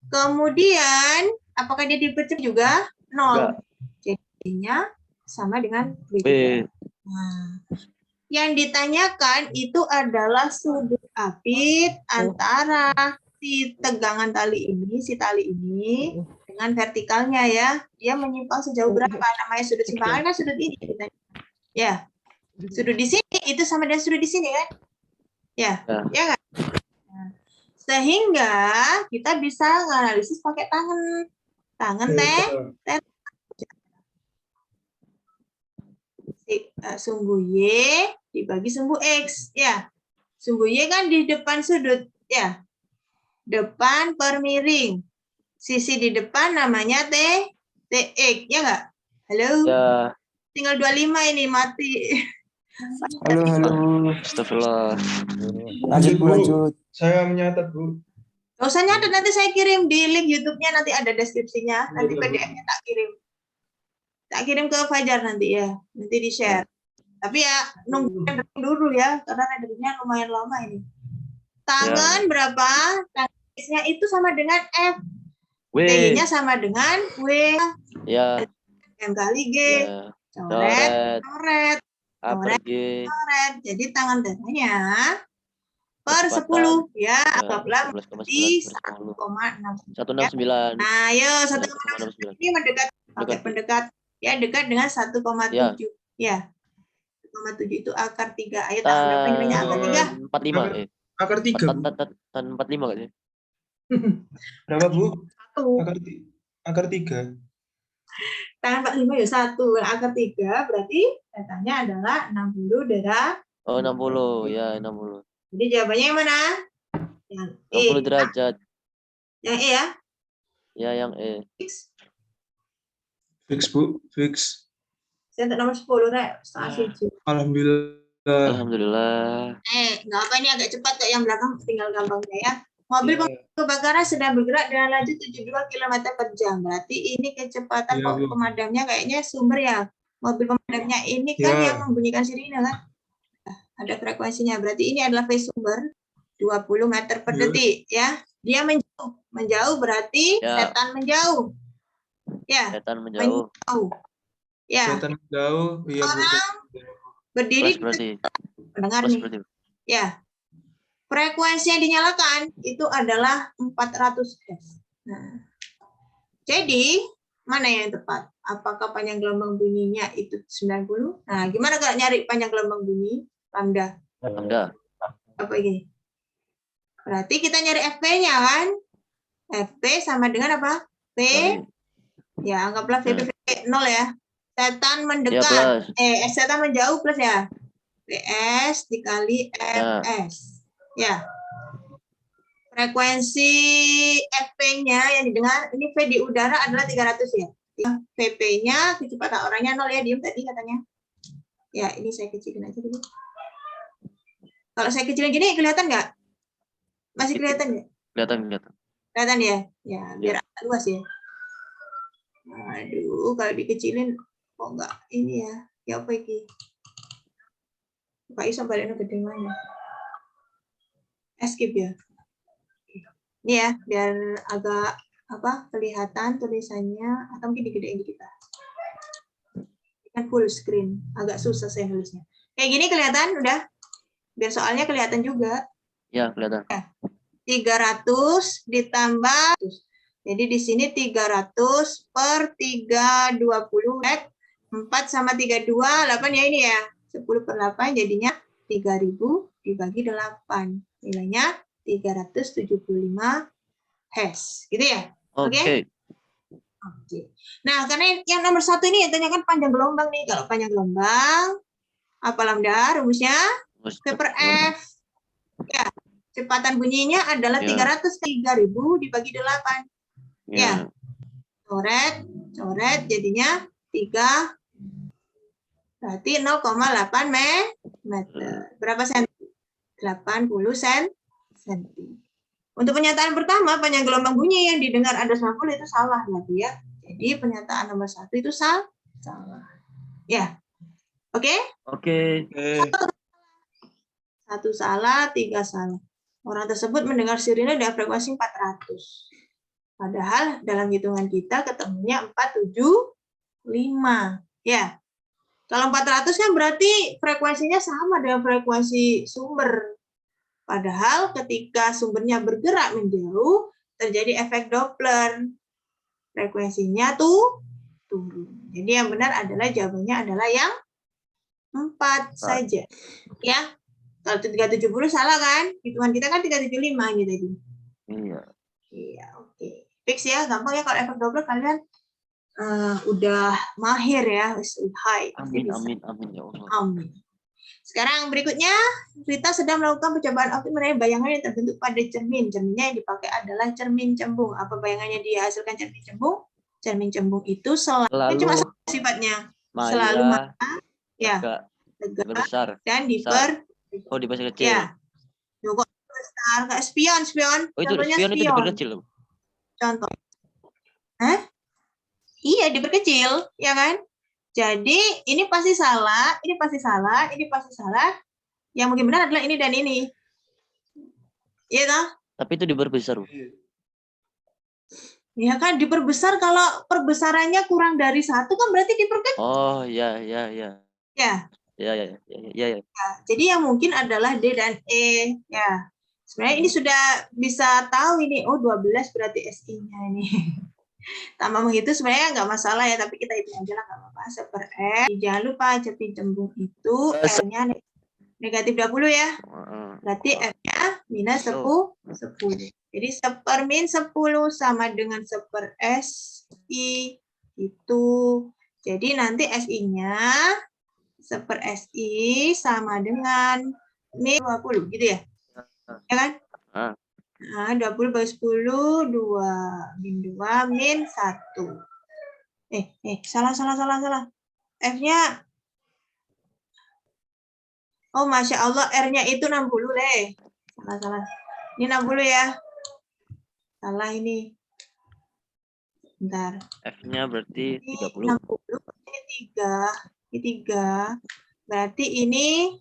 Kemudian, apakah dia dipercepat juga? 0. Jadinya sama dengan B. Nah, yang ditanyakan itu adalah sudut apit antara si tegangan tali ini, si tali ini dengan vertikalnya ya. Dia menyimpang sejauh berapa? Namanya sudut simpangan kan sudut ini. Ya. Sudut di sini itu sama dengan sudut di sini kan? Ya. Ya kan? Nah, sehingga kita bisa menganalisis pakai tangan. Tangan teh. Sumbu Y dibagi sumbu X. Ya. Sumbu Y kan di depan sudut. Ya. Depan per miring. Sisi di depan namanya TX. Ya nggak? Halo? Ya. Tinggal 25 ini mati. Halo. Astagfirullah. Lanjut. Saya menyatat, Bu. Nggak usah nyatet, nanti saya kirim di link YouTube-nya, nanti ada deskripsinya. Nanti PDF-nya tak kirim. Tak kirim ke Fajar nanti ya. Nanti di-share. Tapi ya nunggu rendering dulu ya, karena renderingnya lumayan lama ini. Tangan berapa? Tangan X-nya itu sama dengan F. T-nya sama dengan W. Ya. M kali G. Ya. Coret. A per G. Jadi tangan tengahnya per 10 ya, anggaplah di 1,6. Nah, ayo 1,6 ini mendekat pakai pendekat ya, dekat dengan 1,7 ya. 1,7 itu akar 3. Ayo tak berapa nilainya akar 3? 45. Akar 3. Tan 45 kan ya? Berapa, Bu? 1. Akar 3. Tangan 45 ya 1. Akar 3 berarti datanya adalah 60 derajat. Oh, 60. Ya, 60. Jadi jawabannya yang mana? Yang E. 60 derajat. Yang E ya? Ya, yang E. Fix, Bu. Fix. Saya untuk nomor 10, Rek. Setengah 7. Alhamdulillah. Alhamdulillah. Nggak apa, ini agak cepat kok, yang belakang tinggal gampangnya ya. Mobil kebakaran sedang bergerak dengan laju 72 km per jam. Berarti ini kecepatan pemadamnya kayaknya sumber ya. Mobil pemadamnya ini kan yang membunyikan sirine kan. Ada frekuensinya. Berarti ini adalah phase sumber 20 meter per detik ya. Dia menjauh. Menjauh berarti setan menjauh. Ya. Setan menjauh. Ya. Setan menjauh. Iya, orang berdiri mendengar nih. Ya. Frekuensi yang dinyalakan itu adalah 400 Hz. Nah, jadi Mana yang tepat? Apakah panjang gelombang bunyinya itu 90? Nah, gimana kalau nyari panjang gelombang bunyi? Lambda. Lambda. Apa ini? Berarti kita nyari FP-nya kan? FP sama dengan apa? P. Ya, anggaplah VP 0 ya. Setan Ya, mendekat. plus. Setan menjauh plus ya. PS dikali FS. Ya. Frekuensi FP-nya yang didengar, ini V di udara adalah 300 ya. VP-nya, kecepatan orangnya 0 ya, diem tadi katanya. Ya, ini saya kecilin aja dulu. Kalau saya kecilin gini, kelihatan nggak? Masih kelihatan nggak? Kelihatan. Kelihatan ya? Ya, biar agak luas ya. Aduh, kalau dikecilin, kok nggak ini ya? Ya apa ini? Pak Iso baliknya gede mana? Escape ya? Ini ya, biar agak kelihatan tulisannya, atau mungkin digedein dikit lah. Kan full screen, agak susah saya nulisnya. Kayak gini kelihatan udah? Biar soalnya kelihatan juga. Ya, kelihatan. 300 ditambah, jadi di sini 300 per 320, 4 sama 32, 8 ya ini ya, 10 per 8 jadinya 3000 dibagi 8, nilainya 375 Hz, gitu ya? Oke. Oke. Nah, karena yang nomor 1 ini tanyakan panjang gelombang nih. Kalau panjang gelombang, apa lambda rumusnya? V per F. Ya, kecepatan bunyinya adalah 300 ke 3000 dibagi 8. Ya. Coret, jadinya 3. Berarti 0,8 meter. Berapa senti? 80 senti. Untuk pernyataan pertama, panjang gelombang bunyi yang didengar ada 90 itu salah berarti ya. Jadi pernyataan nomor 1 itu salah. Ya. Oke? Oke. 1 salah, 3 salah. Orang tersebut mendengar sirine dengan frekuensi 400. Padahal dalam hitungan kita ketemunya 475. Ya. Kalau 400 kan berarti frekuensinya sama dengan frekuensi sumber. Padahal ketika sumbernya bergerak menjauh, terjadi efek Doppler. Frekuensinya turun. Jadi yang benar adalah jawabannya adalah yang 4 saja. Ya. Kalau 370 salah kan? Hitungan kita kan 375 gitu tadi. Iya. Iya, oke. Fix ya, gampang ya kalau efek Doppler kalian udah mahir ya, high. Amin ya Allah. Amin. Sekarang berikutnya, Rita sedang melakukan percobaan optik mengenai bayangan yang terbentuk pada cermin. Cerminnya yang dipakai adalah cermin cembung. Apa bayangannya dihasilkan cermin cembung? Cermin cembung itu selalu cuma sifatnya. Selalu ya, tegak besar dan dipersih kecil. Ya. Kok besar, kayak spion. Oh, itu Contohnya spion itu diperkecil. Contoh. Hah? Iya, diperkecil, ya kan? Jadi ini pasti salah, ini pasti salah. Yang mungkin benar adalah ini dan ini. Iya toh? Tapi itu diperbesar. Ya kan, diperbesar kalau perbesarannya kurang dari 1 kan berarti diperkecil. Oh, ya. Ya. Ya. Jadi yang mungkin adalah D dan E. Ya. Sebenarnya ini sudah bisa tahu ini. Oh, 12 berarti SI-nya ini. Tambah menghitung sebenarnya nggak masalah ya, tapi kita hitung aja lah, nggak apa-apa. Per F. Jangan lupa cermin cembung itu R-nya negatif 20 ya. Berarti F-nya minus 10. Jadi 1/10 sama dengan 1/SI itu. Jadi nanti SI-nya 1/SI sama dengan min 20 gitu ya. Ya kan? Nah, 20 bagi 10, 2. Min 2, min 1. Salah. F-nya. Oh, Masya Allah, R-nya itu 60, deh. Salah. Ini 60 ya. Salah ini. Bentar. F-nya berarti 30. 60, ini 3. Berarti ini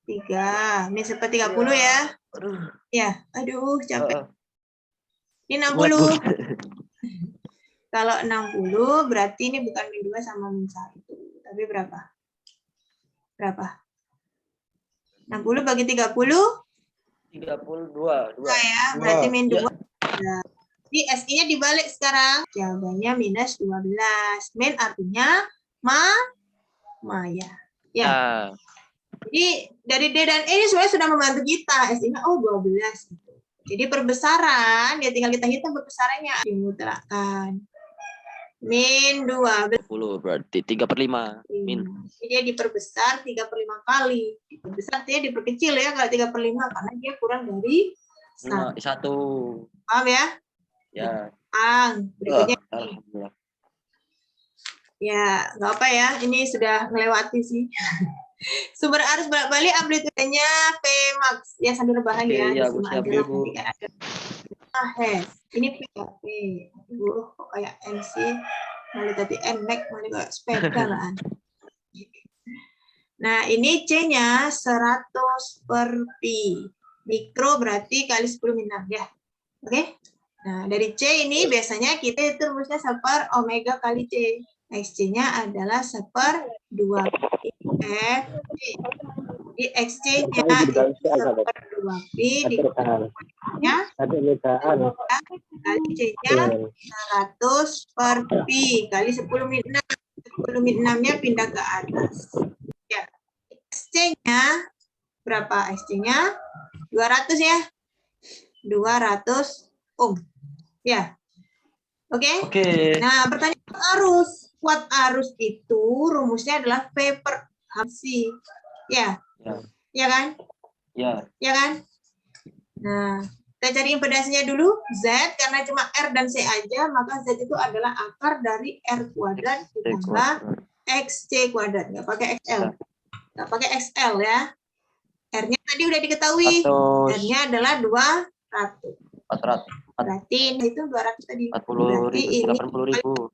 3. Ini seperti 30 ya. Ya, aduh capek. Ini 60. Kalau 60 berarti ini bukan min 2 sama min 1. Tapi berapa? 60 bagi 30? 32. 2 ya, berarti min 2. Di SI-nya dibalik sekarang. Jawabannya minus 12. Min artinya Maya. Ya. Jadi dari D dan E ini sebenarnya sudah membantu kita. SI-nya 12. Jadi perbesaran, ya tinggal kita hitung perbesarannya. Dimutlakkan. Min 12. 10 berarti 3/5. Min. Jadi dia diperbesar 3/5 kali. Diperbesar artinya diperkecil ya kalau 3/5 karena dia kurang dari 1. 1. Paham ya? Ya. Berikutnya. Alhamdulillah. Ya, nggak apa ya. Ini sudah melewati sih. Sumber arus bolak-balik amplitudenya P max. Ya, sambil rebahan ya. Iya, aku siap ya, Bu. Ini P ya, P. Kok kayak N sih? Malah tadi N max, malah kayak sepeda lah. Nah, ini C-nya 100 per pi. Mikro berarti kali 10 min 6 ya. Oke? Nah, dari C ini biasanya kita itu rumusnya 1/, omega kali C. XC-nya adalah 1/2 pi F. Di XC-nya itu 1/2 pi dikalinya kali C-nya 100 per pi kali 10 min 6. 10 min 6-nya pindah ke atas. Ya. XC-nya berapa? XC-nya 200 ya. 200 ohm. Ya. Oke? Oke. Nah, pertanyaan arus. Kuat arus itu rumusnya adalah P per C. Ya. Ya. Ya kan? Ya. Ya kan? Nah, kita cari impedasinya dulu. Z, karena cuma R dan C aja, maka Z itu adalah akar dari R kuadrat ditambah XC kuadrat. Nggak pakai XL. Nggak pakai XL ya. R-nya tadi udah diketahui. R-nya adalah 200. 400. Berarti itu 200 tadi. 40.000, Berarti ini 80.000.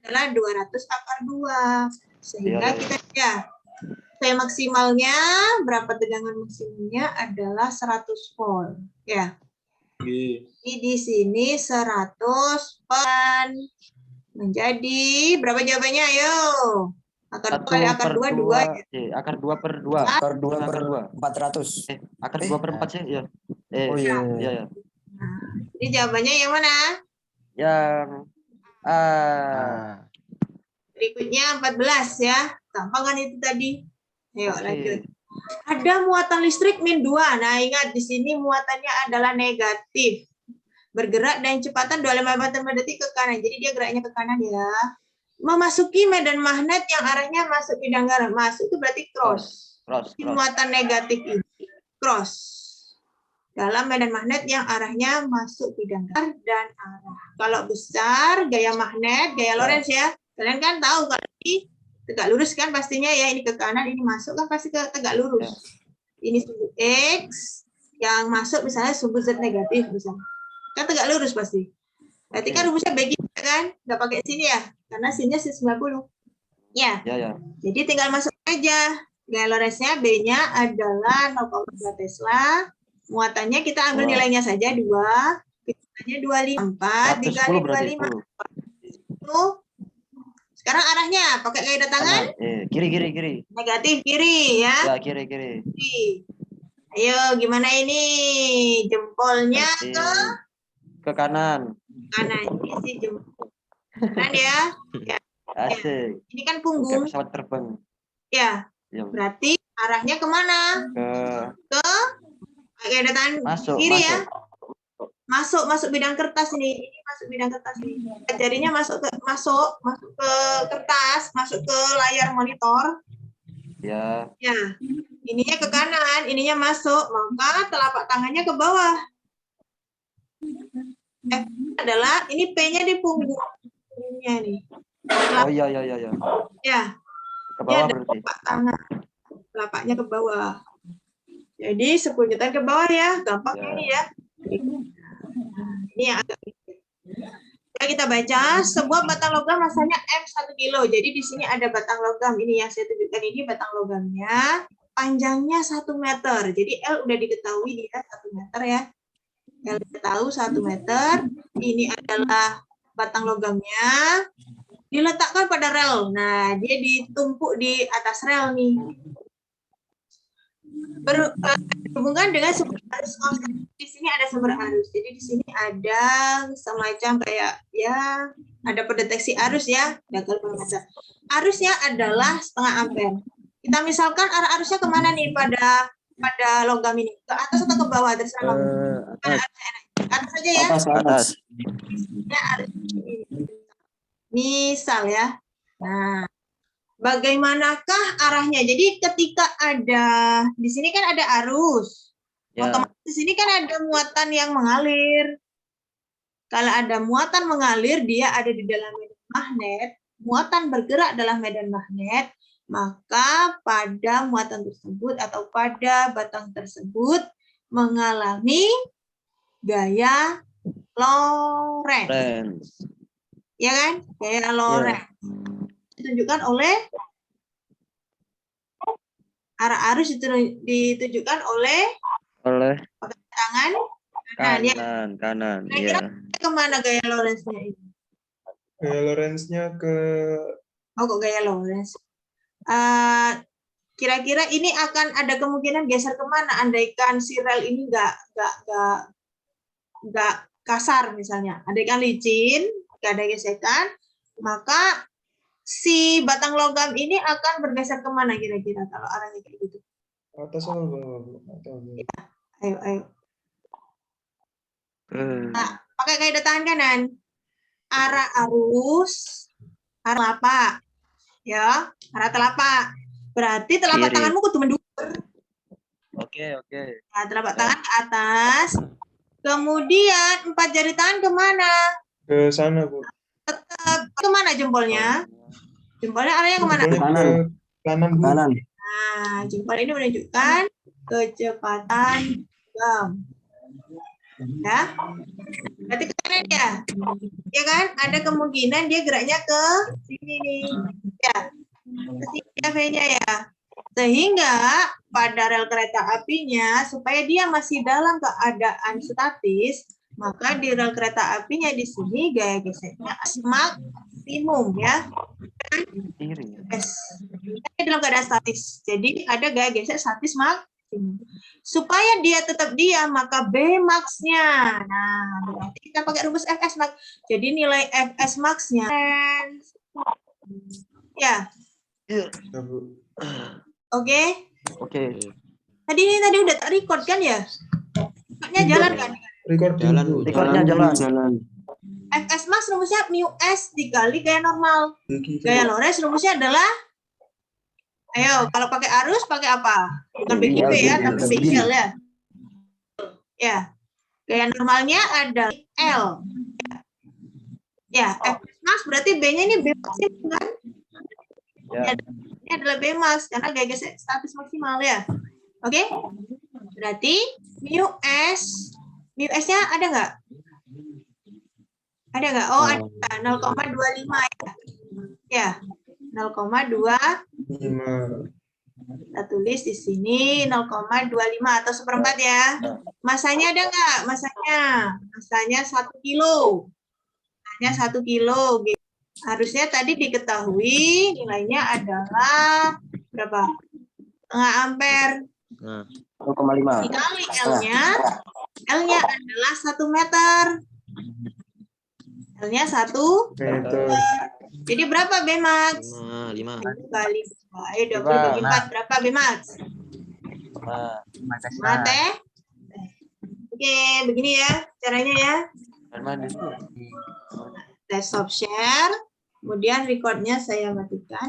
adalah 200 akar 2. Sehingga Iya, iya. kita ya P maksimalnya berapa tegangan maksimumnya adalah 100 volt. Ya. Jadi di sini 100 per menjadi berapa jawabannya? Ayo. Akar 2 kali akar 2 2. Akar 2 per 2. Akar 2 per 2. 400. Akar 2 per 4 sih, ya. Oh iya. Iya, ya. Nah, jadi jawabannya yang mana? Yang A. Berikutnya 14 ya. Gampang kan itu tadi? Ayo Oke. lanjut. Ada muatan listrik min 2. Nah, ingat di sini muatannya adalah negatif. Bergerak dan kecepatan 25 meter per detik ke kanan. Jadi dia geraknya ke kanan ya. Memasuki medan magnet yang arahnya masuk bidang garam. Masuk itu berarti cross. Cross. Muatan negatif ini cross dalam medan magnet yang arahnya masuk bidang garam dan arah. Kalau besar gaya magnet, gaya Lorentz ya. Kalian kan tahu kalau ini tegak lurus kan pastinya ya, ini ke kanan, ini masuk kan pasti ke tegak lurus. Ini sumbu X yang masuk misalnya sumbu Z negatif misalnya. Kan tegak lurus pasti. Berarti kan rumusnya begini kan? Nggak pakai sini ya, karena sinnya 90. Ya. Ya. Jadi tinggal masuk aja. Gaya Lorentz-nya B-nya adalah 0,2 Tesla. Muatannya kita ambil nilainya saja 2. Kecepatan 25. 4 dikali 25. Itu. Sekarang arahnya pakai kaidah tangan. Kiri. Negatif kiri ya. Ya, kiri. Kiri. Ayo gimana ini? Jempolnya ke kanan. Kanan. Ini sih jempol. Kanan ya. Ya. Asik. Ini kan Kayak punggung. pesawat terbang. Ya. Ya. Berarti arahnya kemana? Ke kaidah tangan kiri ya. Masuk bidang kertas ini. Ini masuk bidang kertas ini. Jarinya masuk ke kertas, masuk ke layar monitor. Ya. Ya. Ininya ke kanan, ininya masuk, maka telapak tangannya ke bawah. F adalah ini P-nya di punggungnya nih. Oh iya. Ya. Ke bawah Ini ada berarti. telapak tangan. Telapaknya ke bawah. Jadi 10 Newton ke bawah ya, gampang Ya. ini ya. Ini yang agak dikit. Nah, kita baca sebuah batang logam masanya M1 kilo. Jadi di sini ada batang logam ini yang saya tunjukkan ini batang logamnya. Panjangnya 1 meter. Jadi L udah diketahui dia 1 meter ya. L kita tahu 1 meter. Ini adalah batang logamnya. Diletakkan pada rel. Nah, dia ditumpuk di atas rel nih. berhubungan dengan sumber arus. Di sini ada sumber arus. Jadi di sini ada semacam kayak ya ada pendeteksi arus ya. Arusnya adalah 0,5 ampere. Kita misalkan arah arusnya kemana nih pada logam ini? Ke atas atau ke bawah? Terserah kamu. Atas saja ya. Atas. Ya, misal ya. Nah, bagaimanakah arahnya? Jadi ketika ada di sini kan ada arus, Ya. otomatis di sini kan ada muatan yang mengalir. Kalau ada muatan mengalir, dia ada di dalam medan magnet. Muatan bergerak dalam medan magnet, maka pada muatan tersebut atau pada batang tersebut mengalami gaya Lorentz. Friends. Ya kan? Gaya Lorentz. Ditunjukkan oleh arah arus ditunjukkan oleh tangan kanan. Ya. Kanan. Kira-kira Iya. kemana gaya Lorentz-nya ini? Gaya Lorentz-nya ke Oh, kok gaya Lorentz? Kira-kira ini akan ada kemungkinan geser kemana? Andaikan si rel ini nggak kasar misalnya, andaikan licin, nggak ada gesekan, maka si batang logam ini akan bergeser kemana kira-kira kalau arahnya kayak gitu? atas atau bawah, Bu? Atau Ayo. Nah, pakai kaidah tangan kanan. Arah arus, arah telapak. Ya, arah telapak. Berarti telapak Kiri. tanganmu kudu mendhuwur. Oke. Nah, telapak tangan ke atas. Kemudian 4 jari tangan kemana? ke sana, Bu. Tetap kemana jempolnya? Jempolnya arahnya kemana? Jempolnya ke kanan, Bu. Kanan. Nah, jempol ini menunjukkan kecepatan logam. Ya, berarti ke kanan ya? Ya kan? Ada kemungkinan dia geraknya ke sini nih. Ya, ke sini ya V-nya ya. Sehingga pada rel kereta apinya, supaya dia masih dalam keadaan statis, maka di rel kereta apinya di sini gaya geseknya maksimum ya. Kiri. S. Ini dalam keadaan statis. Jadi ada gaya gesek statis maksimum. Supaya dia tetap diam, maka B max-nya. Nah, berarti kita pakai rumus Fs max. Jadi nilai Fs max-nya. Ya, Ya, Bu. oke. Oke. Tadi udah tak record kan ya? Recordnya jalan kan? Recording, Jalan, Bu. Bu. Recordnya jalan. Fs max rumusnya mu S dikali gaya normal. Gigi, Gaya Lorentz rumusnya adalah, ayo kalau pakai arus pakai apa? Bukan BGP ya, tapi BIL ya. Ya, gaya normalnya ada L. Ya, Fs max berarti B-nya ini B maksimum kan? Ya. Ini adalah B max karena gaya gesek statis maksimal ya. Oke? Berarti mu S-nya ada nggak? Ada nggak? Oh, ada 0,25 ya. Ya, 0,25. 5. Kita tulis di sini 0,25 atau 1/4 ya. Masanya ada nggak? Masanya 1 kilo. Masanya 1 kilo. Harusnya tadi diketahui nilainya adalah berapa? 0,5 ampere. 0,5. Dikali L-nya adalah 1 meter. L-nya 1 Meter. Jadi berapa B max? 5. 1 kali 2. Ayo 20 bagi 4. Berapa B max? Mate. Oke, begini ya caranya ya. Tes stop share. Kemudian recordnya saya matikan.